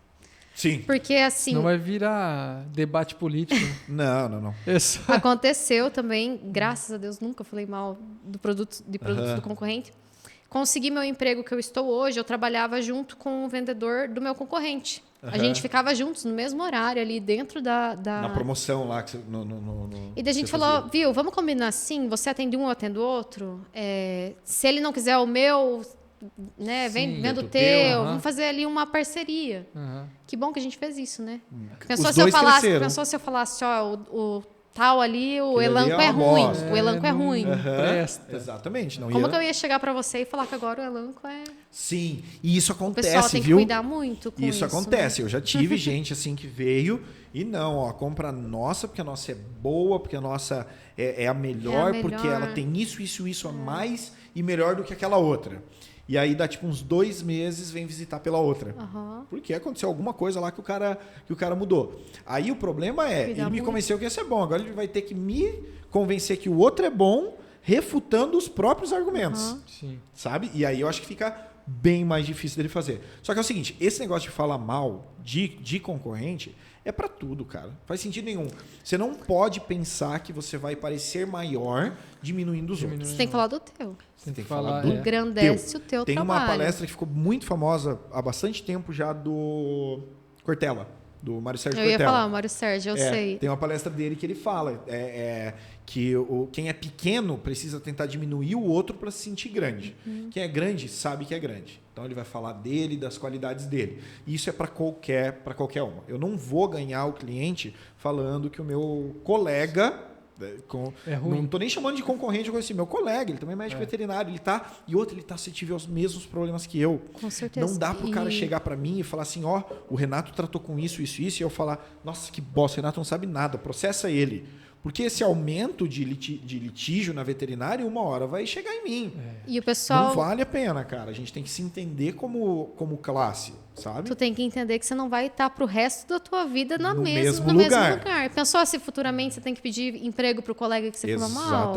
S1: Sim.
S2: Porque, assim,
S3: Não vai virar debate político.
S1: Não.
S3: É só...
S2: aconteceu também, graças a Deus, nunca falei mal de produtos do concorrente. Consegui meu emprego que eu estou hoje, eu trabalhava junto com o vendedor do meu concorrente. A gente ficava juntos no mesmo horário ali dentro da...
S1: Na promoção lá que você,
S2: E daí a gente falou, viu, vamos combinar assim, você atende um, eu atendo o outro. Se ele não quiser o meu, né,
S3: Sim,
S2: vendo o
S1: do
S2: teu,
S1: teu,
S2: vamos fazer ali uma parceria.
S3: Aham.
S2: Que bom que a gente fez isso, né?
S1: Os dois cresceram.
S2: Pensou se eu falasse, ó, o tal ali, o
S1: Aquele ali
S2: elenco
S1: é
S2: é
S1: uma
S2: ruim.
S1: bosta.
S2: O elenco é
S3: não-
S2: ruim.
S3: Presta.
S1: Exatamente. Não
S2: Como
S1: ia...
S2: que eu ia chegar pra você e falar que agora o elenco é...
S1: Sim, e isso
S2: O
S1: acontece,
S2: pessoal tem que
S1: viu?
S2: cuidar muito com isso.
S1: Isso acontece.
S2: Né?
S1: Eu já tive gente assim que veio e não, ó, compra a nossa porque a nossa é boa, porque a nossa é a melhor, porque ela tem isso a mais e melhor do que aquela outra. E aí dá tipo uns 2 meses, vem visitar pela outra.
S2: Aham.
S1: Porque aconteceu alguma coisa lá que o cara mudou. Aí o problema é,
S2: Cuidar
S1: ele me
S2: muito.
S1: convenceu que ia ser bom. Agora ele vai ter que me convencer que o outro é bom, refutando os próprios argumentos.
S2: Aham.
S3: Sim.
S1: Sabe? E aí eu acho que fica bem mais difícil dele fazer. Só que é o seguinte, esse negócio de falar mal de concorrente é pra tudo, cara. Faz sentido nenhum. Você não pode pensar que você vai parecer maior diminuindo os outros.
S2: Você tem que falar do teu.
S1: Você tem que
S3: falar,
S1: falar do
S2: Engrandece o teu
S1: Tem
S2: trabalho.
S1: uma palestra que ficou muito famosa há bastante tempo já do Cortella, do Mário Sérgio
S2: Eu ia
S1: Cortella.
S2: falar, Mário Sérgio, eu sei.
S1: Tem uma palestra dele que ele fala que quem é pequeno precisa tentar diminuir o outro para se sentir grande. Quem é grande sabe que é grande. Então ele vai falar dele, das qualidades dele. E isso é para qualquer uma. Eu não vou ganhar o cliente falando que o meu colega
S3: É ruim.
S1: não estou nem chamando de concorrente, eu assim, meu colega, ele também é médico veterinário, ele tá suscetível aos mesmos problemas que eu.
S2: Com certeza.
S1: Não dá pro cara chegar para mim e falar assim, ó, o Renato tratou com isso, e eu falar, nossa, que bosta, o Renato não sabe nada, processa ele. Porque esse aumento de litígio na veterinária, uma hora vai chegar em mim.
S2: E o pessoal...
S1: Não vale a pena, cara. A gente tem que se entender como classe, sabe?
S2: Tu tem que entender que você não vai estar pro resto da tua vida
S1: No
S2: no
S1: mesmo
S2: mesmo
S1: lugar.
S2: lugar. Pensou se futuramente você tem que pedir emprego pro colega que você fala mal?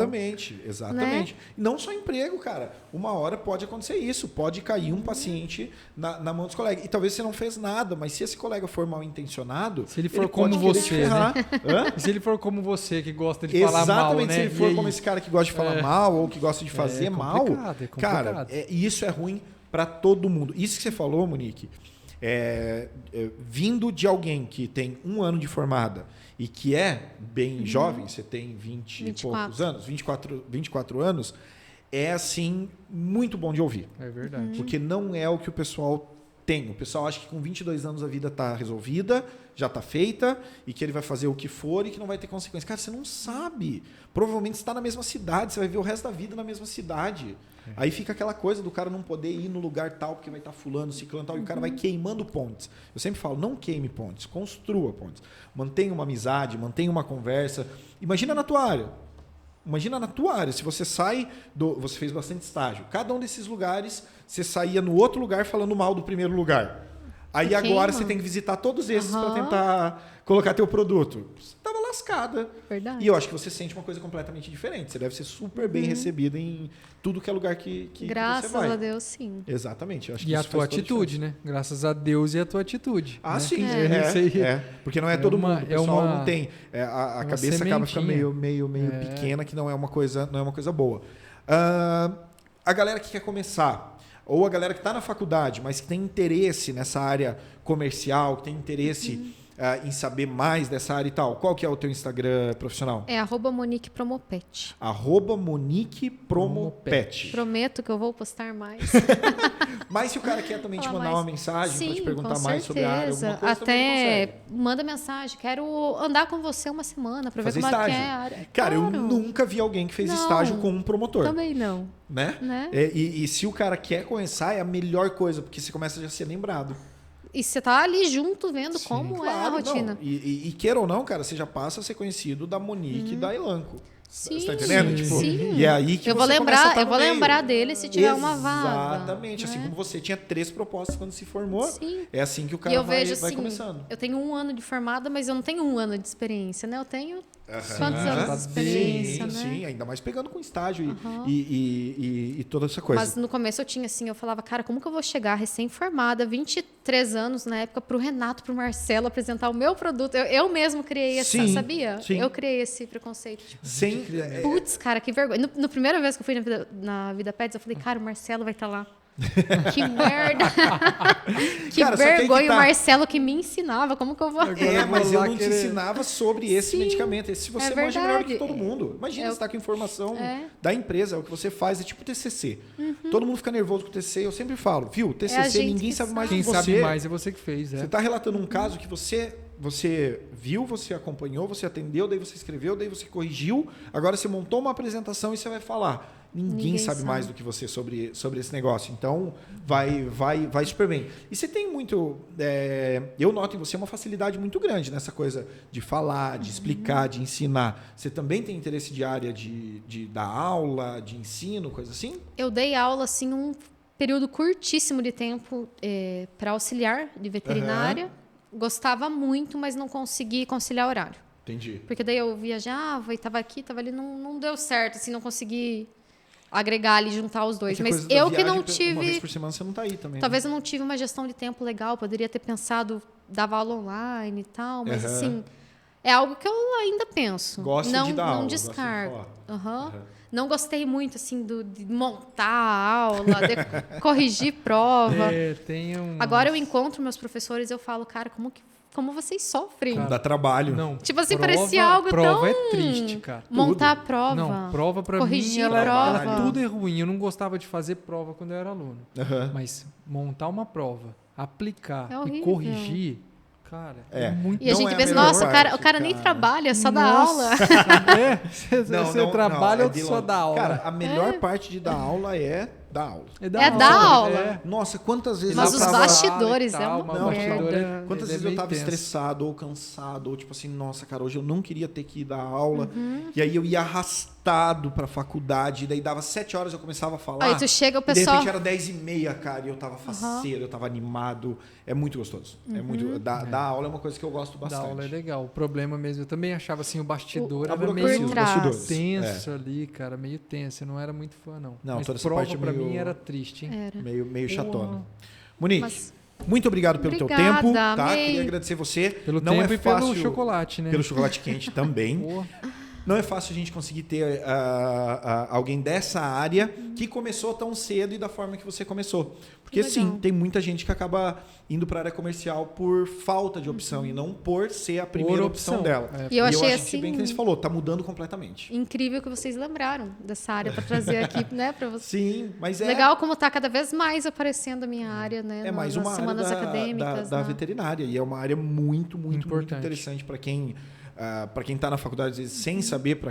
S1: Exatamente. Não só emprego, cara. Uma hora pode acontecer isso. Pode cair um paciente na mão dos colegas. E talvez você não fez nada, mas se esse colega for mal intencionado,
S3: Se ele for
S1: pode
S3: como
S1: querer te
S3: você,
S1: ferrar. Hã?
S3: E se ele for como você, que gosta de falar mal,
S1: Exatamente,
S3: né?
S1: se ele for
S3: E aí?
S1: como esse cara que gosta de falar mal ou que gosta de fazer mal,
S3: complicado, é complicado.
S1: cara, isso é ruim para todo mundo. Isso que você falou, Monique, vindo de alguém que tem 1 ano de formada e que é bem jovem, você tem 20 e poucos anos, 24 anos, é assim muito bom de ouvir.
S3: É verdade.
S1: Porque não é o que o pessoal tem. O pessoal acha que com 22 anos a vida está resolvida, já está feita, e que ele vai fazer o que for e que não vai ter consequências. Cara, você não sabe. Provavelmente você está na mesma cidade, você vai ver o resto da vida na mesma cidade. Aí fica aquela coisa do cara não poder ir no lugar tal, porque vai estar fulano, ciclano tal, e o cara vai queimando pontes. Eu sempre falo, não queime pontes, construa pontes. Mantenha uma amizade, mantenha uma conversa. Imagina na tua área. Imagina na tua área, se você você fez bastante estágio. Cada um desses lugares, você saía no outro lugar falando mal do primeiro lugar. Aí agora você tem que visitar todos esses para tentar colocar teu produto. Você estava lascada.
S2: Verdade.
S1: E eu acho que você sente uma coisa completamente diferente. Você deve ser super bem recebida em tudo que é lugar que
S2: Graças
S1: você vai.
S2: a Deus, sim.
S1: Exatamente. Eu acho que
S3: E a
S1: isso
S3: tua
S1: faz toda
S3: atitude,
S1: diferença.
S3: né? Graças a Deus e a tua atitude.
S1: Ah,
S3: né?
S1: sim.
S3: Isso aí.
S1: Porque não é todo mundo. O pessoal não tem. A
S3: uma
S1: cabeça acaba ficando
S3: sementinha.
S1: meio pequena, que não é uma coisa boa. A galera que quer começar, ou a galera que está na faculdade, mas que tem interesse nessa área comercial, que tem interesse em saber mais dessa área e tal, qual que é o teu Instagram profissional?
S2: É @Monique Promopet.
S1: @Monique Promopet.
S2: Prometo que eu vou postar mais.
S1: Mas se o cara quer também te
S2: Falar
S1: mandar
S2: mais.
S1: uma mensagem para te
S2: Sim,
S1: perguntar
S2: com
S1: mais sobre a área,
S2: certeza.
S1: alguma coisa, também
S2: Até
S1: consegue.
S2: manda mensagem. Quero andar com você uma semana para ver
S1: Fazer
S2: como é que
S1: estágio.
S2: é a área.
S1: Cara, eu
S2: Claro.
S1: nunca vi alguém que fez
S2: Não.
S1: estágio com um promotor.
S2: Também não.
S1: Né?
S2: Né?
S1: E se o cara quer começar, é a melhor coisa, porque você começa já a ser lembrado.
S2: E você tá ali junto vendo como é a
S1: Claro,
S2: rotina.
S1: não. E queira ou não, cara, você já passa a ser conhecido da Monique e da Elanco.
S2: Sim,
S1: Você tá entendendo? Tipo,
S2: sim.
S1: e é aí que
S2: eu vou
S1: você começa a
S2: lembrar,
S1: tá
S2: eu
S1: no
S2: vou
S1: meio.
S2: lembrar dele se tiver uma vaga.
S1: Exatamente. Assim
S2: né?
S1: como você tinha 3 propostas quando se formou,
S2: Sim.
S1: é assim que o
S2: E
S1: cara
S2: eu
S1: vai
S2: vejo assim,
S1: começando.
S2: eu tenho 1 ano de formada, mas eu não tenho 1 ano de experiência, né? Eu tenho quantos
S1: Aham.
S2: anos de experiência,
S1: Sim,
S2: né?
S1: sim, ainda mais pegando com estágio e toda essa coisa.
S2: Mas no começo eu tinha assim, eu falava, cara, como que eu vou chegar recém-formada, 23 anos na época, pro Renato, pro Marcelo apresentar o meu produto? Eu mesmo criei essa,
S1: Sim,
S2: sabia?
S1: sim.
S2: Eu criei esse preconceito. Tipo,
S1: Sem,
S2: putz, cara, que vergonha. No primeira vez que eu fui na Vida Pets, eu falei, cara, o Marcelo vai estar lá. Que merda! Que
S1: Cara, só que aí que
S2: vergonha,
S1: tá.
S2: o Marcelo que me ensinava. Como que eu vou...
S1: Mas eu
S3: lá
S1: não te
S3: querer-
S1: ensinava sobre esse medicamento. Esse você manja melhor que
S2: verdade.
S1: todo mundo. Imagina, você está com informação
S2: É.
S1: da empresa, o que você faz é tipo TCC. Todo mundo fica nervoso com o TCC, eu sempre falo, viu, TCC
S2: gente
S1: ninguém
S2: que
S1: sabe mais
S3: Quem
S1: do que você.
S3: sabe mais é você que fez,
S1: Você
S3: é.
S1: está relatando um caso que você viu, você acompanhou, você atendeu, daí você escreveu, daí você corrigiu, agora você montou uma apresentação e você vai falar. Ninguém sabe mais do que você sobre esse negócio. Então, vai super bem. E você tem muito... eu noto em você uma facilidade muito grande nessa coisa de falar, de explicar, de ensinar. Você também tem interesse de área de dar aula, de ensino, coisa assim?
S2: Eu dei aula, assim, um período curtíssimo de tempo para auxiliar de veterinária. Gostava muito, mas não consegui conciliar horário.
S1: Entendi.
S2: Porque daí eu viajava e estava aqui, estava ali, não deu certo, assim, não consegui agregar ali, juntar os dois.
S1: É que a
S2: Mas
S1: coisa da
S2: eu que
S1: viagem,
S2: não
S1: uma vez
S2: tive...
S1: por semana você não tá aí também.
S2: Talvez eu não tive uma gestão de tempo legal, poderia ter pensado, dava aula online e tal, mas assim, é algo que eu ainda penso.
S1: Gosta
S2: não,
S1: de dar
S2: não
S1: aula,
S2: descargo.
S1: gosta de falar.
S2: Não gostei muito, assim, de montar a aula, de corrigir prova.
S3: Tem um...
S2: Agora eu encontro meus professores e eu falo, cara, como vocês sofrem?
S1: Como dá trabalho.
S3: Não,
S2: Tipo assim, parecia algo
S3: prova
S2: tão...
S3: é triste, cara.
S2: Montar a prova.
S3: Não, prova pra mim,
S2: corrigir
S3: ela
S2: prova.
S3: tudo é ruim. Eu não gostava de fazer prova quando eu era aluno.
S1: Aham.
S3: Mas montar uma prova, aplicar
S2: É
S3: e
S2: horrível.
S3: corrigir, cara, é muito...
S2: E a
S1: Não
S2: gente
S1: é a
S2: pensa,
S1: melhor
S2: nossa, o cara
S1: parte,
S2: nem
S1: cara.
S2: trabalha, só dá
S3: Nossa,
S2: aula.
S3: Você trabalha ou
S1: de
S3: só
S1: longe.
S3: dá aula?
S1: Cara, a melhor parte de dar aula é dar aula.
S2: É dar aula.
S1: Nossa, quantas vezes
S2: Mas
S1: eu
S2: os
S1: tava...
S2: bastidores é uma
S1: Não,
S2: merda.
S1: Quantas vezes eu tava estressado ou cansado, ou tipo assim, nossa, cara, hoje eu não queria ter que ir dar aula. E aí eu ia arrastado pra faculdade, e daí dava 7 horas eu começava a falar.
S2: Aí tu chega, o
S1: e de
S2: pessoal...
S1: repente era 10h30, cara, e eu tava faceiro, eu tava animado. É muito gostoso. É muito... Dar aula é uma coisa que eu gosto
S3: Da
S1: bastante.
S3: aula é legal. O problema mesmo, eu também achava assim, o bastidor
S1: a
S3: era
S1: burocracia,
S3: meio
S1: os
S2: trás.
S1: bastidores.
S3: tenso ali, cara, meio tenso. Eu não era muito fã, não.
S1: Não,
S3: Mas
S1: toda essa
S3: prova
S1: parte
S3: pra
S1: meio-
S3: mim era triste, hein?
S2: Era.
S1: Meio chatona. Monique,
S2: Mas-
S1: muito obrigado pelo teu
S2: Obrigada,
S1: tempo. Tá?
S2: amei.
S1: Queria agradecer você.
S3: Pelo
S1: não
S3: tempo
S1: é
S3: e
S1: fácil,
S3: pelo chocolate, né?
S1: Pelo chocolate quente também.
S3: Pô,
S1: Não é fácil a gente conseguir ter alguém dessa área que começou tão cedo e da forma que você começou. Porque
S2: Que
S1: sim,
S2: legal.
S1: tem muita gente que acaba indo para a área comercial por falta de opção e não por ser a primeira opção dela.
S3: É.
S2: E eu achei
S1: acho que bem que
S2: assim
S1: você falou, tá mudando completamente.
S2: incrível que vocês lembraram dessa área para trazer aqui, né, para vocês.
S1: Sim, mas é
S2: Legal como tá cada vez mais aparecendo a minha área, né,
S1: é mais
S2: nas
S1: uma área
S2: semanas acadêmicas,
S1: da
S2: né?
S1: veterinária e é uma área muito
S3: Importante.
S1: interessante para quem está na faculdade às vezes sem saber para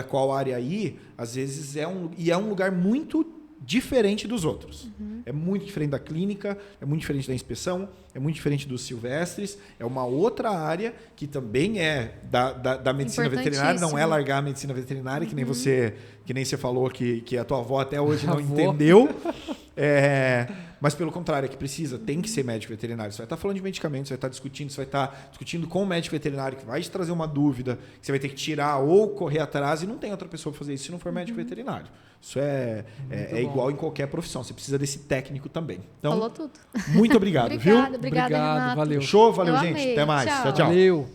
S1: qual área ir, às vezes é um lugar muito diferente dos outros. É muito diferente da clínica, é muito diferente da inspeção, é muito diferente dos silvestres, é uma outra área que também é da medicina veterinária, não é largar a medicina veterinária, que nem você falou que a tua avó até hoje não entendeu. Mas pelo contrário, é que tem que ser médico veterinário. Você vai estar falando de medicamentos, você vai estar discutindo, você vai estar discutindo com o médico veterinário que vai te trazer uma dúvida, que você vai ter que tirar ou correr atrás, e não tem outra pessoa para fazer isso se não for médico veterinário. Isso é igual em qualquer profissão. Você precisa desse técnico também. Então,
S2: Falou tudo.
S1: muito obrigado, viu?
S2: Obrigada,
S3: Obrigado,
S2: Renato.
S3: valeu.
S1: Show, valeu,
S2: Eu
S1: gente.
S2: amei.
S1: Até mais.
S2: Tchau.
S1: Tchau, tchau.
S3: Valeu.